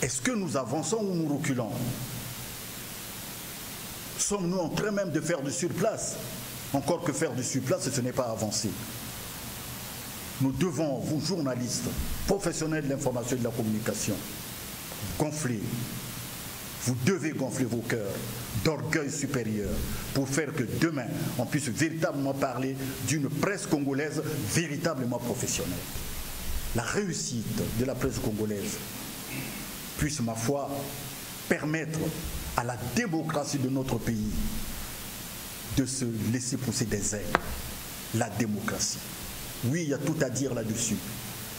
Est-ce que nous avançons ou nous reculons? Sommes-nous en train même de faire du surplace? Encore que faire du surplace, ce n'est pas avancer. Nous devons, vous journalistes, professionnels de l'information et de la communication, gonfler. Vous devez gonfler vos cœurs d'orgueil supérieur pour faire que demain, on puisse véritablement parler d'une presse congolaise véritablement professionnelle. La réussite de la presse congolaise puisse, ma foi, permettre à la démocratie de notre pays de se laisser pousser des ailes. La démocratie. Oui, il y a tout à dire là-dessus.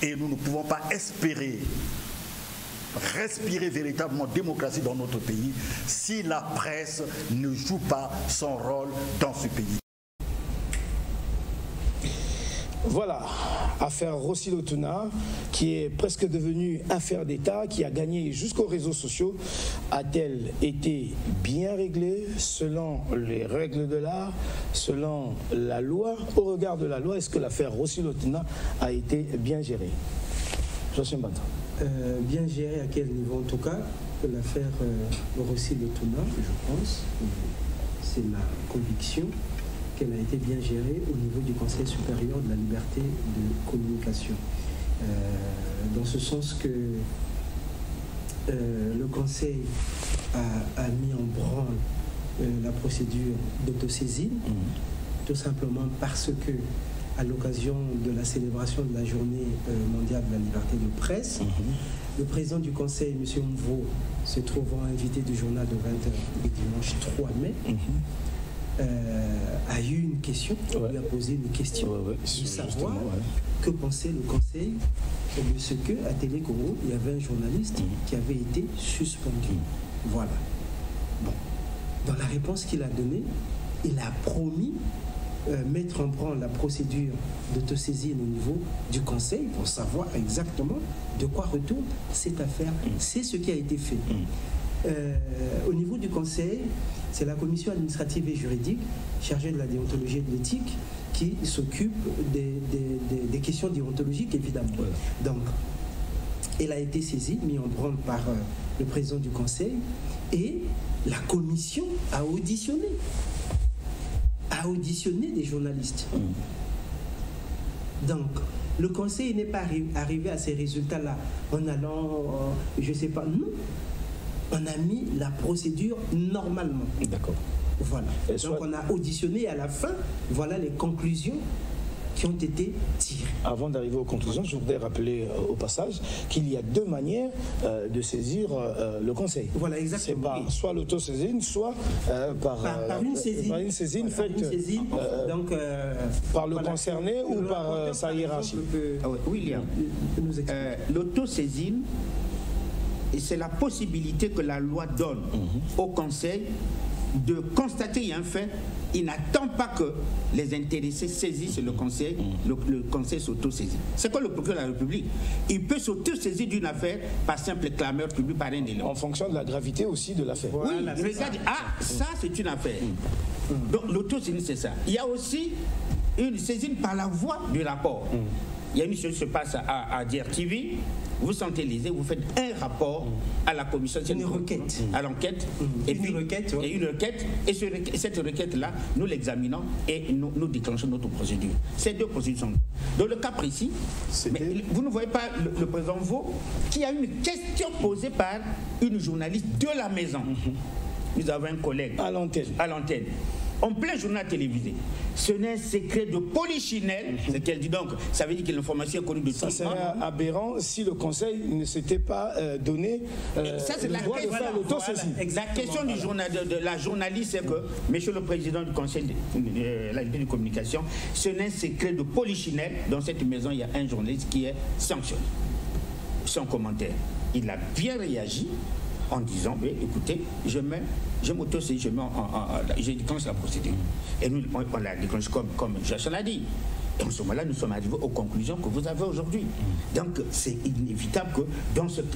Et nous ne pouvons pas espérer respirer véritablement démocratie dans notre pays si la presse ne joue pas son rôle dans ce pays.
Voilà, affaire Rossi Lotuna, qui est presque devenue affaire d'État, qui a gagné jusqu'aux réseaux sociaux. A-t-elle été bien réglée selon les règles de l'art, selon la loi? Au regard de la loi, est-ce que l'affaire Rossi Lotuna a été bien gérée? Joachim Banta.
Bien gérée à quel niveau? En tout cas, l'affaire Rossi Lotuna, je pense, c'est ma conviction, qu'elle a été bien gérée au niveau du Conseil supérieur de la liberté de communication. Dans ce sens que le Conseil a mis en branle la procédure d'autosaisine, tout simplement parce que, à l'occasion de la célébration de la journée mondiale de la liberté de presse, le président du Conseil, M. Mvo, se trouvant invité du journal de 20h le dimanche 3 mai, a eu une question, lui a posé une question, de savoir que pensait le Conseil de ce qu'à Télé Congo, il y avait un journaliste qui avait été suspendu. Voilà. Bon. Dans la réponse qu'il a donnée, il a promis mettre en branle la procédure d'autosaisine au niveau du Conseil pour savoir exactement de quoi retourne cette affaire. C'est ce qui a été fait. Au niveau du conseil, c'est la commission administrative et juridique chargée de la déontologie et de l'éthique qui s'occupe des questions déontologiques, évidemment. Voilà. Donc, elle a été saisie, mise en branle par le président du conseil, et la commission a auditionné des journalistes. Donc, le conseil n'est pas arrivé à ces résultats-là en allant, je ne sais pas, non. On a mis la procédure normalement. D'accord. Voilà. Donc on a auditionné et à la fin, voilà les conclusions qui ont été tirées.
Avant d'arriver aux conclusions, je voudrais rappeler au passage qu'il y a deux manières de saisir le conseil.
Voilà, exactement.
C'est soit l'autosaisine, soit par une saisine faite par le concerné ou par sa hiérarchie.
William, l'autosaisine, c'est la possibilité que la loi donne au conseil de constater un fait. Il n'attend pas que les intéressés saisissent le conseil, le conseil s'auto-saisit. C'est quoi le procureur de la République? Il peut s'auto-saisir d'une affaire par simple clameur publique par un élément.
En fonction de la gravité aussi de l'affaire.
Oui, regarde, ça c'est une affaire. Donc l'auto-saisine c'est ça. Il y a aussi une saisine par la voie du rapport. Il y a une chose qui se passe à DRTV, vous centralisez, vous faites un rapport à la commission,
une requête,
à l'enquête, et puis une requête, et cette requête-là, nous l'examinons et nous déclenchons notre procédure. Ces deux procédures sont. Dans le cas précis, mais vous ne voyez pas le président Vaux qui a une question posée par une journaliste de la maison. Nous avons un collègue à l'antenne. En plein journal télévisé. Ce n'est un secret de polichinelle, ce qu'elle dit donc. Ça veut dire que l'information est connue de tout le monde.
Ça serait aberrant si le conseil ne s'était pas donné
ça, c'est la question de la journaliste, c'est que, monsieur le président du conseil de la liberté de communication, ce n'est un secret de polichinelle. Dans cette maison, il y a un journaliste qui est sanctionné. Son commentaire. Il a bien réagi en disant, écoutez, je m'auto-saisis, je déclenche la procédure. Et nous, on la déclenche comme Jason l'a dit. Et en ce moment-là, nous sommes arrivés aux conclusions que vous avez aujourd'hui. Donc, c'est inévitable que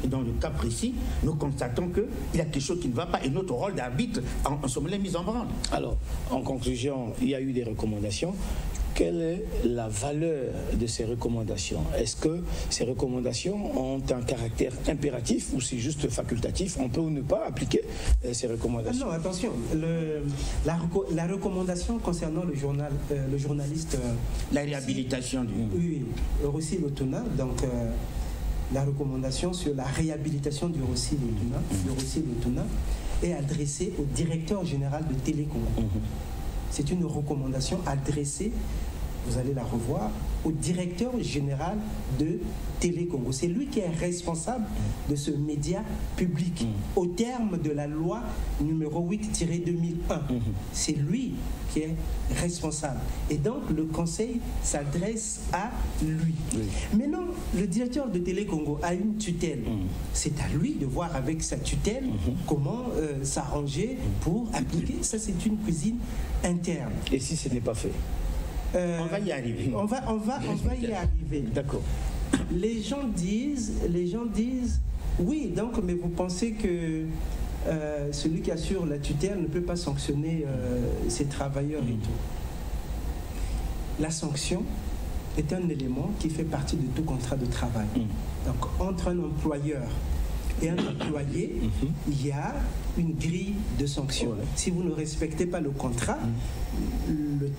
dans le cas précis, nous constatons qu'il y a quelque chose qui ne va pas et notre rôle d'arbitre, en ce moment-là, est mis en branle.
Alors, en conclusion, il y a eu des recommandations. Quelle est la valeur de ces recommandations? Est-ce que ces recommandations ont un caractère impératif ou c'est juste facultatif? On peut ou ne pas appliquer ces recommandations?
Non, attention. La recommandation concernant le journaliste...
la réhabilitation du...
Oui, Rossi Lotuna, donc la recommandation sur la réhabilitation du Rossi Lotuna est adressée au directeur général de Télécongo. C'est une recommandation adressée, vous allez la revoir, au directeur général de Télécongo. C'est lui qui est responsable de ce média public au terme de la loi numéro 8-2001. C'est lui qui est responsable. Et donc le conseil s'adresse à lui. Maintenant, le directeur de Télécongo a une tutelle. C'est à lui de voir avec sa tutelle comment s'arranger pour appliquer. Ça, c'est une cuisine interne.
Et si ce n'est pas fait?
On va y arriver.
On va y arriver.
D'accord.
Les gens disent, oui, donc, mais vous pensez que celui qui assure la tutelle ne peut pas sanctionner ses travailleurs et tout. La sanction est un élément qui fait partie de tout contrat de travail. Donc, entre un employeur et un employé, il y a une grille de sanctions. Si vous ne respectez pas le contrat,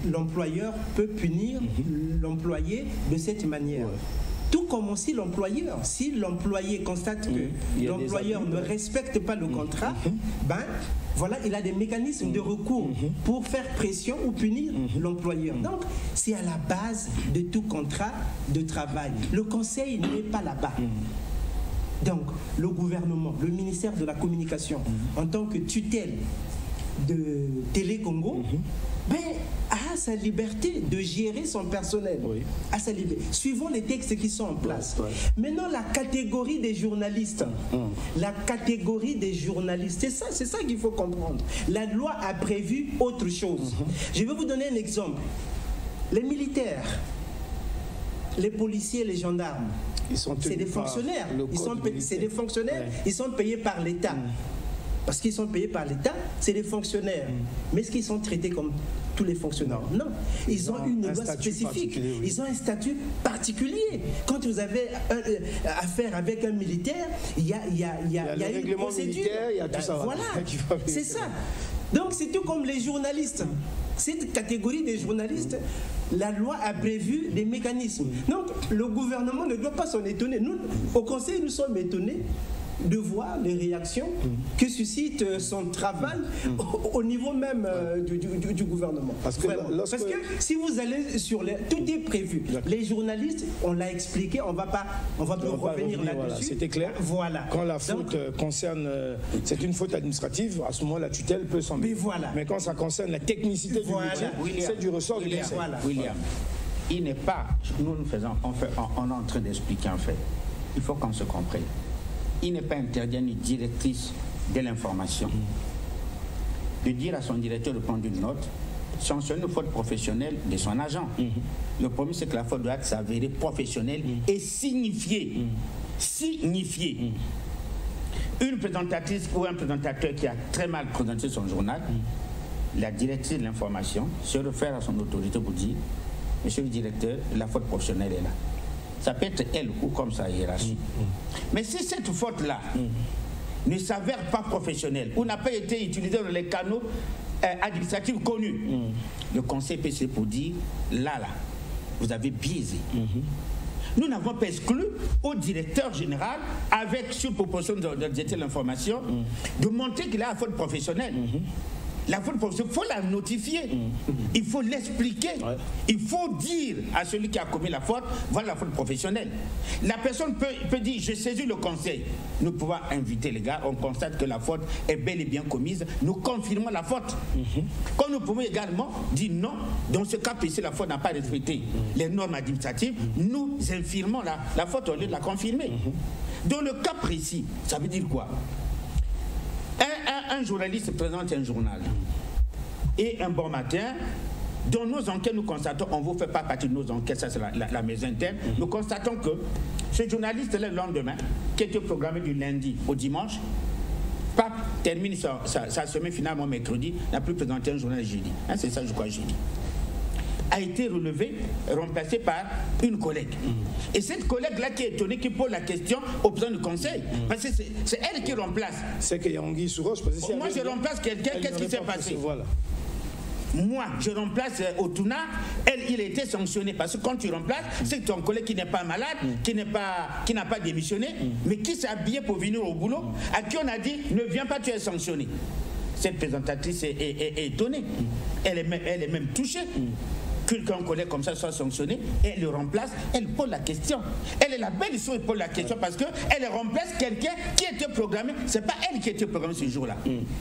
l'employeur peut punir l'employé de cette manière. Tout comme aussi l'employeur. Si l'employé constate que l'employeur ne respecte pas le contrat, ben voilà, il a des mécanismes de recours pour faire pression ou punir l'employeur. Donc, c'est à la base de tout contrat de travail. Le conseil n'est pas là-bas. Donc, le gouvernement, le ministère de la Communication, en tant que tutelle de Télécongo, a sa liberté de gérer son personnel, à sa liberté, suivant les textes qui sont en place. Maintenant, la catégorie des journalistes, c'est ça qu'il faut comprendre. La loi a prévu autre chose. Je vais vous donner un exemple. Les militaires, les policiers, les gendarmes, c'est des fonctionnaires. Ils sont payés par l'État. parce qu'ils sont payés par l'État, c'est des fonctionnaires. Mais est-ce qu'ils sont traités comme tous les fonctionnaires? Non. Ils ont une loi spécifique. Oui. Ils ont un statut particulier. Quand vous avez affaire avec un militaire, il y a une procédure.
Il y a tout ça.
Voilà, c'est ça. Donc c'est tout comme les journalistes. Cette catégorie des journalistes, la loi a prévu des mécanismes. Donc le gouvernement ne doit pas s'en étonner. Nous, au Conseil, nous sommes étonnés de voir les réactions que suscite son travail au niveau même du gouvernement.
Parce que
si vous allez sur les... Tout est prévu. Les journalistes, on l'a expliqué, on ne va pas revenir là-dessus.
Voilà, c'était clair.
Voilà.
Quand la faute concerne... c'est une faute administrative, à ce moment, la tutelle peut s'en mettre. Mais quand ça concerne la technicité du métier, c'est du ressort du Conseil.
William, il n'est pas... Nous faisons... On est en train d'expliquer un fait. Il faut qu'on se comprenne. Il n'est pas interdit à une directrice de l'information de dire à son directeur de prendre une note, sanctionner une faute professionnelle de son agent. Le premier, c'est que la faute doit s'avérer professionnelle et signifier. Signifier. Une présentatrice ou un présentateur qui a très mal présenté son journal, la directrice de l'information se réfère à son autorité pour dire, monsieur le directeur, la faute professionnelle est là. Ça peut être elle ou comme sa hiérarchie. Mais si cette faute-là ne s'avère pas professionnelle ou n'a pas été utilisée dans les canaux administratifs connus, le conseil peut se pour dire, là, vous avez biaisé. Nous n'avons pas exclu au directeur général, avec sur proposition de directeur de l'information, de montrer qu'il a la faute professionnelle. La faute professionnelle, il faut la notifier, il faut l'expliquer, il faut dire à celui qui a commis la faute, voilà la faute professionnelle. La personne peut dire, je saisis le conseil. Nous pouvons inviter les gars, on constate que la faute est bel et bien commise, nous confirmons la faute. Comme nous pouvons également dire non, dans ce cas précis, la faute n'a pas respecté les normes administratives, nous infirmons la faute au lieu de la confirmer. Dans le cas précis, ça veut dire quoi? Un journaliste présente un journal et un bon matin, dans nos enquêtes, nous constatons, on ne vous fait pas partie de nos enquêtes, ça c'est la maison interne, nous constatons que ce journaliste, le lendemain, qui était programmé du lundi au dimanche, termine sa semaine finalement mercredi, n'a plus présenté un journal jeudi. C'est ça, je crois, jeudi. A été relevé, remplacé par une collègue. Et cette collègue-là qui est étonnée, qui pose la question au président du conseil, parce que c'est elle qui remplace.
C'est qu'il y a Anguille sous roche.
Moi, je remplace quelqu'un, qu'est-ce qui s'est passé?
Voilà.
Moi, je remplace Otuna, il a été sanctionné parce que quand tu remplaces, c'est ton collègue qui n'est pas malade, qui n'a pas démissionné, mais qui s'est habillé pour venir au boulot, à qui on a dit, ne viens pas, tu es sanctionné. Cette présentatrice est étonnée, elle est même touchée. Qu'un collègue comme ça soit sanctionné, elle le remplace, elle pose la question. Elle est la belle histoire, elle pose la question parce qu'elle remplace quelqu'un qui était programmé. C'est pas elle qui était programmée ce jour-là.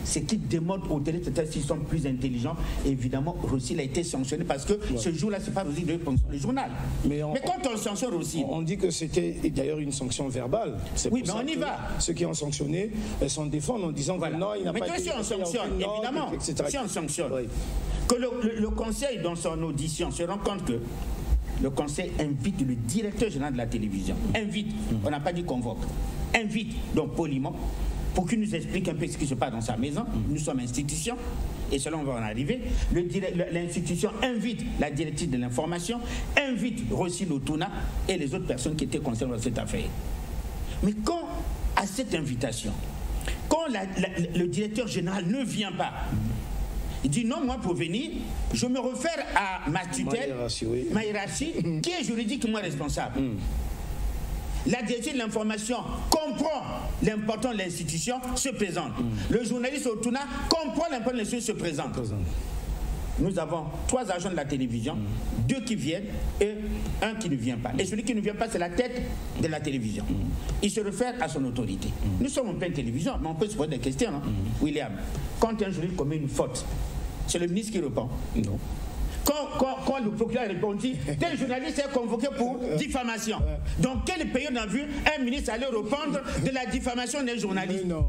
C'est qui démontre au télé, s'ils sont plus intelligents. Évidemment, Rossi a été sanctionné parce que ce jour-là, c'est pas Rossi de le journal. Mais quand on sanctionne Rossi...
On dit que c'était d'ailleurs une sanction verbale.
Oui, mais on y va.
Ceux qui ont sanctionné s'en défendent en disant que non, il n'a pas été...
Mais si on sanctionne, évidemment, si on sanctionne, que le conseil, dans son audition, se rend compte que le conseil invite le directeur général de la télévision. Invite, on n'a pas dit convoque. Invite, donc poliment, pour qu'il nous explique un peu ce qui se passe dans sa maison. Nous sommes institution, et cela on va en arriver. L'institution invite la directrice de l'information, invite Rossi Lotuna et les autres personnes qui étaient concernées dans cette affaire. Mais quand, à cette invitation, quand le directeur général ne vient pas, il dit non, moi pour venir, je me réfère à ma tutelle, ma hiérarchie, qui est juridiquement responsable. La directrice de l'information comprend l'importance de l'institution, se présente. Le journaliste Otuna comprend l'importance de l'institution, se présente. Nous avons 3 agents de la télévision, 2 qui viennent et 1 qui ne vient pas. Et celui qui ne vient pas, c'est la tête de la télévision. Il se réfère à son autorité. Nous sommes en pleine télévision, mais on peut se poser des questions. Hein? William, quand un journaliste commet une faute, c'est le ministre qui répond? Non. Quand le procureur répond, dit tel journaliste est convoqué pour diffamation. Dans quel pays on a vu un ministre aller répondre de la diffamation d'un journaliste? Non.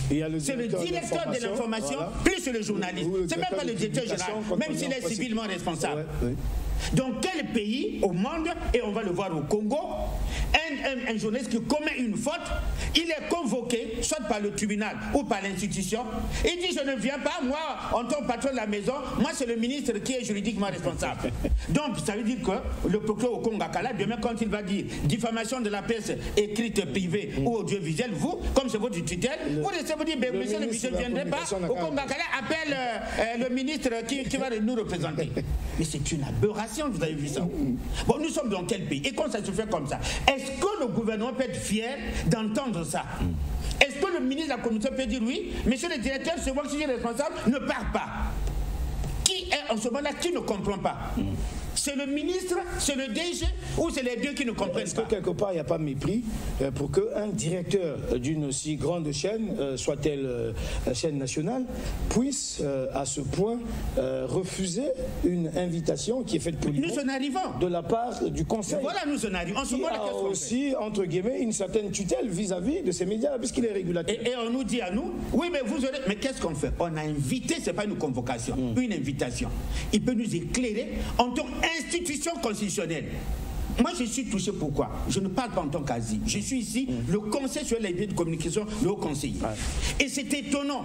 C'est le directeur de l'information, plus le journaliste. C'est même pas le directeur général, même s'il est civilement responsable. Dans quel pays au monde, et on va le voir au Congo, un journaliste qui commet une faute, il est convoqué, soit par le tribunal ou par l'institution, il dit je ne viens pas, moi en tant que patron de la maison, moi c'est le ministre qui est juridiquement responsable. Donc ça veut dire que le procureur au Congo Akala, demain quand il va dire diffamation de la presse écrite privée ou audiovisuelle, vous, comme c'est votre tutelle, vous laissez vous dire, monsieur le ministre ne viendrait pas, au Congo Akala appelle le ministre qui va nous représenter. Mais c'est une aberration, vous avez vu ça. Bon, nous sommes dans quel pays? Et quand ça se fait comme ça, est-ce que le gouvernement peut être fier d'entendre ça? Est-ce que le ministre de la Commission peut dire oui, monsieur le directeur, c'est moi qui suis responsable, ne part pas? Qui est en ce moment-là qui ne comprend pas? C'est le ministre, c'est le DG ou c'est les deux qui ne comprennent pas?
Est-ce que quelque part il n'y a pas mépris pour qu'un directeur d'une aussi grande chaîne, soit-elle chaîne nationale, puisse à ce point refuser une invitation qui est faite pour lui de la part du conseil?
Voilà, nous en arrivons. En ce moment,
qui a aussi, entre guillemets, une certaine tutelle vis-à-vis de ces médias, puisqu'il est régulateur.
Et on nous dit à nous, oui, mais vous aurez... Mais qu'est-ce qu'on fait? On a invité, ce n'est pas une convocation, une invitation. Il peut nous éclairer en tant qu'institution constitutionnelle. Moi, je suis touché. Pourquoi? Je ne parle pas en tant qu'Asie. Je suis ici, le Conseil sur les biais de communication, le haut conseiller. Et c'est étonnant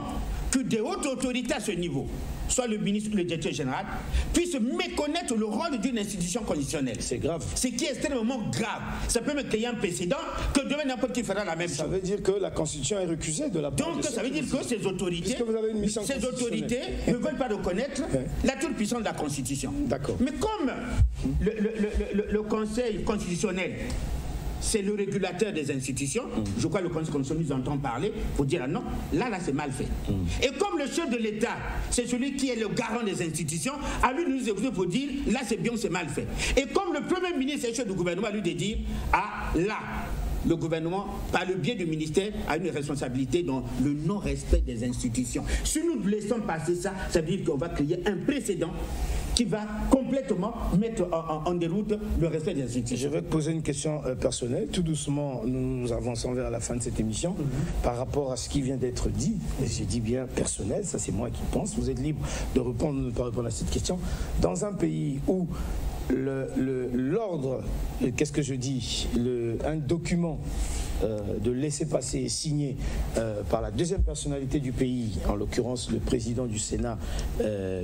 que des hautes autorités à ce niveau, soit le ministre ou le directeur général, puissent méconnaître le rôle d'une institution constitutionnelle.
C'est grave.
Ce qui est extrêmement grave. Ça peut me créer un précédent que demain n'importe qui fera la même chose.
Ça veut dire que la Constitution est recusée de la part
Donc ça veut dire que ces autorités, ne veulent pas reconnaître la toute puissance de la Constitution.
D'accord.
Mais comme le Conseil constitutionnel, c'est le régulateur des institutions, je crois que le Conseil constitutionnel nous entend parler pour dire ah non, là c'est mal fait. Et comme le chef de l'État, c'est celui qui est le garant des institutions, à lui de nous écouter pour dire là c'est bien, c'est mal fait. Et comme le Premier ministre est chef du gouvernement, à lui de dire ah là, le gouvernement, par le biais du ministère, a une responsabilité dans le non-respect des institutions. Si nous laissons passer ça, ça veut dire qu'on va créer un précédent qui va complètement mettre en déroute le respect des institutions.
Je vais te poser une question personnelle. Tout doucement, nous avançons vers la fin de cette émission. Par rapport à ce qui vient d'être dit, et j'ai dit bien personnel, ça c'est moi qui pense, vous êtes libre de répondre ou de ne pas répondre à cette question. Dans un pays où l'ordre, qu'est-ce que je dis, un document de laisser-passer signé par la deuxième personnalité du pays, en l'occurrence le président du Sénat,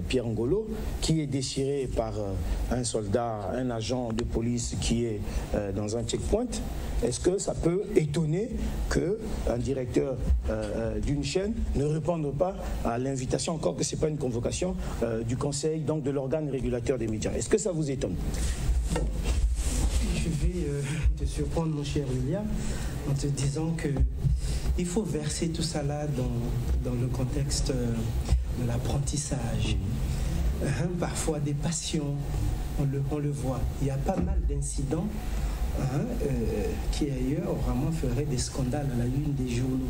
Pierre Ngolo, qui est déchiré par un soldat, un agent de police qui est dans un checkpoint. Est-ce que ça peut étonner qu'un directeur d'une chaîne ne réponde pas à l'invitation, encore que ce n'est pas une convocation du conseil, donc de l'organe régulateur des médias? Est-ce que ça vous étonne?
Bon, je vais te surprendre, mon cher William, en te disant qu'il faut verser tout ça là dans le contexte de l'apprentissage. Parfois des passions, on le voit. Il y a pas mal d'incidents qui ailleurs vraiment feraient des scandales à la une des journaux.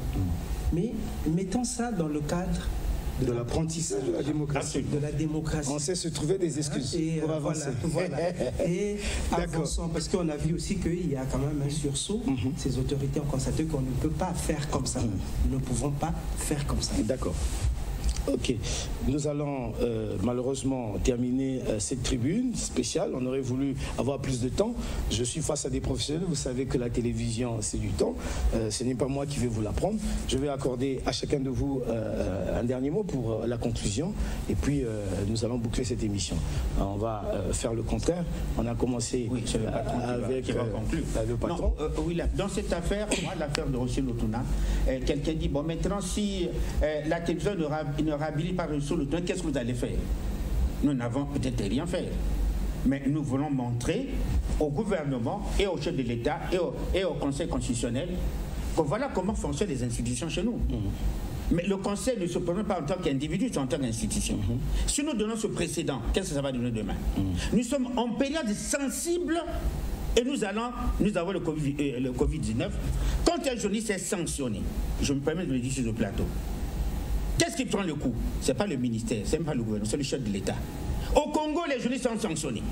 Mais mettons ça dans le cadre
de l'apprentissage de la démocratie.
De la démocratie.
On sait se trouver des excuses pour avancer.
Voilà. Et avançons, parce qu'on a vu aussi qu'il y a quand même un sursaut. Ces autorités ont constaté qu'on ne peut pas faire comme ça. Nous ne pouvons pas faire comme ça.
D'accord. Ok, nous allons malheureusement terminer cette tribune spéciale. On aurait voulu avoir plus de temps. Je suis face à des professionnels. Vous savez que la télévision, c'est du temps. Ce n'est pas moi qui vais vous l'apprendre. Je vais accorder à chacun de vous un dernier mot pour la conclusion. Et puis, nous allons boucler cette émission. On va faire le contraire. On a commencé avec le patron.
Non, oui, dans cette affaire, moi, l'affaire de Rocher Lotuna, quelqu'un dit, bon, maintenant, si la télévision ne réhabilite pas Rocher Lotuna, qu'est-ce que vous allez faire? Nous n'avons peut-être rien fait. Mais nous voulons montrer au gouvernement et au chef de l'État et au Conseil constitutionnel que voilà comment fonctionnent les institutions chez nous. Mais le Conseil ne se prononce pas en tant qu'individu, c'est en tant qu'institution. Si nous donnons ce précédent, qu'est-ce que ça va donner demain? Nous sommes en période sensible et nous avons le Covid-19. Quand un journaliste est sanctionné, je me permets de le dire sur le plateau, qu'est-ce qui prend le coup? Ce n'est pas le ministère, ce n'est pas le gouvernement, c'est le chef de l'État. Au Congo, les journalistes sont sanctionnés.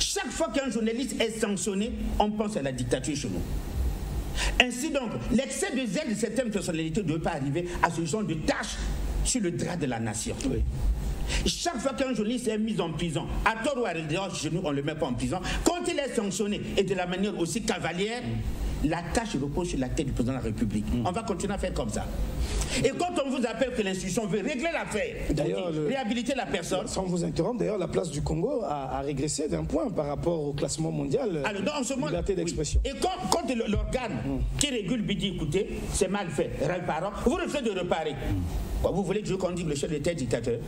Chaque fois qu'un journaliste est sanctionné, on pense à la dictature chez nous. Ainsi donc, l'excès de zèle de certaines personnalités ne doit pas arriver à ce genre de tâches sur le drap de la nation.
Oui.
Chaque fois qu'un journaliste est mis en prison, à tort ou à raison, on ne le met pas en prison, quand il est sanctionné, et de la manière aussi cavalière, la tâche repose sur la tête du président de la République. On va continuer à faire comme ça. Et quand on vous appelle que l'institution veut régler l'affaire, réhabiliter la personne...
Sans vous interrompre, d'ailleurs, la place du Congo a régressé d'un point par rapport au classement mondial de liberté d'expression.
Oui. Et quand l'organe qui régule dit, écoutez, c'est mal fait, réparons, vous refusez de réparer. Quoi, vous voulez que je conduise le chef d'État dictateur?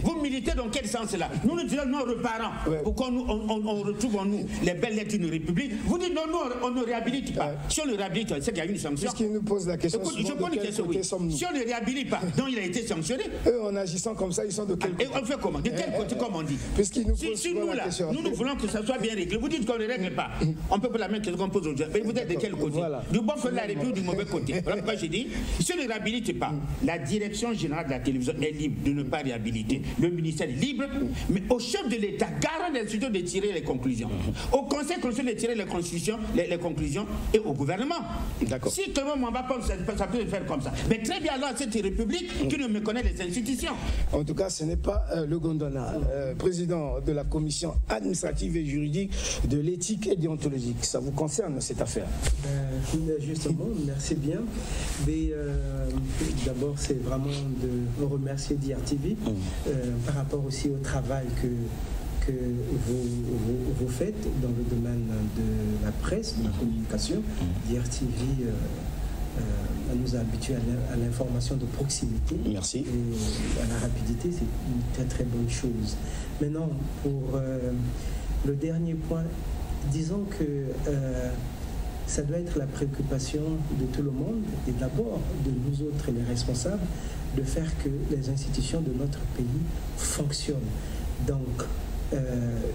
Vous militez dans quel sens là? Nous nous disons non, reparons. Pour qu'on on retrouve en nous les belles lettres d'une république. Vous dites non, nous on ne réhabilite pas. Si on le réhabilite, c'est qu'il y a une sanction.
Puisqu'il nous pose la question,
je pose une question, oui. Si on ne réhabilite pas, donc il a été sanctionné.
Eux, en agissant comme ça, ils sont de quel côté?
Et on fait comment? De quel côté, comme on dit?
Puisqu'ils nous posent
si nous, là, nous voulons que ça soit bien réglé. Vous dites qu'on ne règle pas. On peut pas la même question qu'on pose aujourd'hui. Mais vous êtes de quel côté? Du bon côté de la République ou du mauvais côté? Voilà pourquoi j'ai dit, si on ne réhabilite pas, la direction générale de la télévision est libre de ne pas réhabiliter. Le ministère est libre, mais au chef de l'État, garant des institutions de tirer les conclusions. Au Conseil constitutionnel de tirer les conclusions et au gouvernement. Si tout le monde ne va pas, ça peut se faire comme ça. Mais très bien alors, cette République qui ne méconnaît les institutions.
En tout cas, ce n'est pas le Gondwana, président de la commission administrative et juridique de l'éthique et déontologique. Ça vous concerne cette affaire?
Justement, merci bien. Mais d'abord, c'est vraiment de remercier DRTV par rapport aussi au travail que vous faites dans le domaine de la presse, de la communication. DRTV nous a habitués à l'information de proximité.
Merci.
Et à la rapidité, c'est une très très bonne chose. Maintenant, pour le dernier point, disons que ça doit être la préoccupation de tout le monde et d'abord de nous autres, les responsables, de faire que les institutions de notre pays fonctionnent. Donc,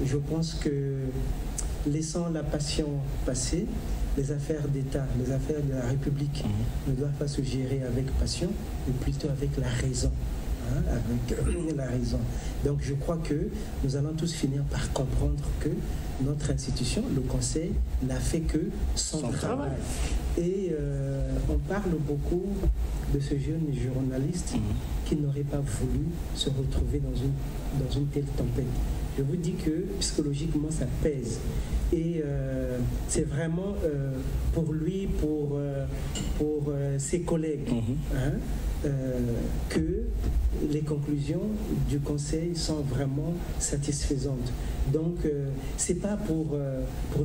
je pense que laissant la passion passer, les affaires d'État, les affaires de la République ne doivent pas se gérer avec passion, mais plutôt avec la raison. Avec la raison. Donc je crois que nous allons tous finir par comprendre que notre institution, le Conseil, n'a fait que son travail. Et on parle beaucoup de ce jeune journaliste qui n'aurait pas voulu se retrouver dans une telle tempête. Je vous dis que psychologiquement ça pèse. Et c'est vraiment pour lui, pour ses collègues, que les conclusions du Conseil sont vraiment satisfaisantes. Donc, c'est pas pour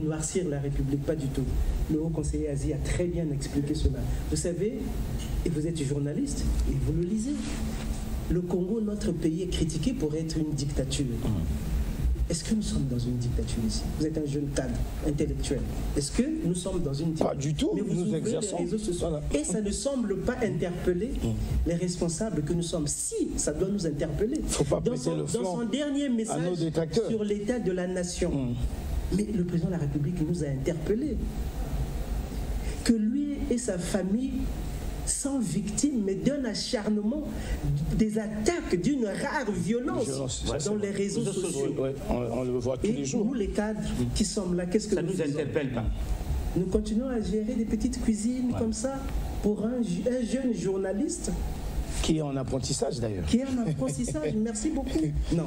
noircir la République, pas du tout. Le haut conseiller Aziz a très bien expliqué cela. Vous savez, et vous êtes journaliste, et vous le lisez, le Congo, notre pays, est critiqué pour être une dictature. Est-ce que nous sommes dans une dictature ici? Vous êtes un jeune cadre intellectuel. Est-ce que nous sommes dans une dictature?
Pas du tout.
Mais vous ouvrez les réseaux sociaux et ça ne semble pas interpeller les responsables que nous sommes. Si, ça doit nous interpeller.
Faut pas
dans son dernier message sur l'état de la nation. Mais le président de la République nous a interpellés. Que lui et sa famille sans victime, mais d'un acharnement, des attaques d'une rare violence dans les réseaux sociaux.
On le voit tous les jours.
Et nous, les cadres qui sommes là, qu'est-ce que
ça nous interpelle pas?
Nous continuons à gérer des petites cuisines comme ça pour un jeune journaliste.
Qui est en apprentissage d'ailleurs.
Qui est en apprentissage, merci beaucoup. Non,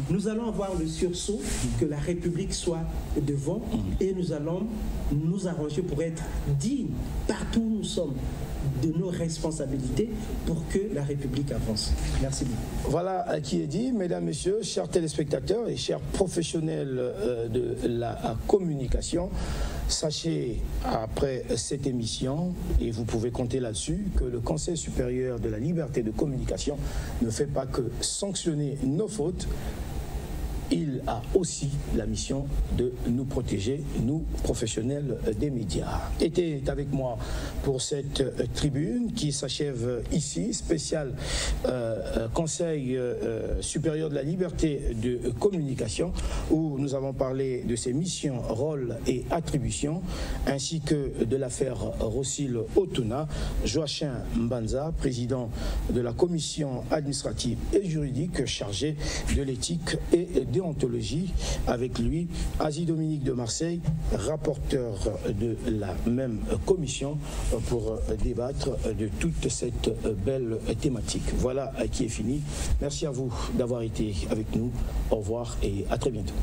nous allons avoir le sursaut que la République soit devant et nous allons nous arranger pour être dignes partout où nous sommes de nos responsabilités pour que la République avance. Merci beaucoup.
Voilà qui est dit, mesdames, messieurs, chers téléspectateurs et chers professionnels de la communication. Sachez, après cette émission, et vous pouvez compter là-dessus, que le Conseil supérieur de la liberté de communication ne fait pas que sanctionner nos fautes. Il a aussi la mission de nous protéger, nous, professionnels des médias. Était avec moi pour cette tribune qui s'achève ici, spécial Conseil supérieur de la liberté de communication, où nous avons parlé de ses missions, rôles et attributions, ainsi que de l'affaire Rossile Otuna. Joachim Mbanza, président de la commission administrative et juridique chargée de l'éthique et déontologie technologie. Avec lui, Asie Dominique de Marseille, rapporteur de la même commission, pour débattre de toute cette belle thématique. Voilà qui est fini. Merci à vous d'avoir été avec nous. Au revoir et à très bientôt.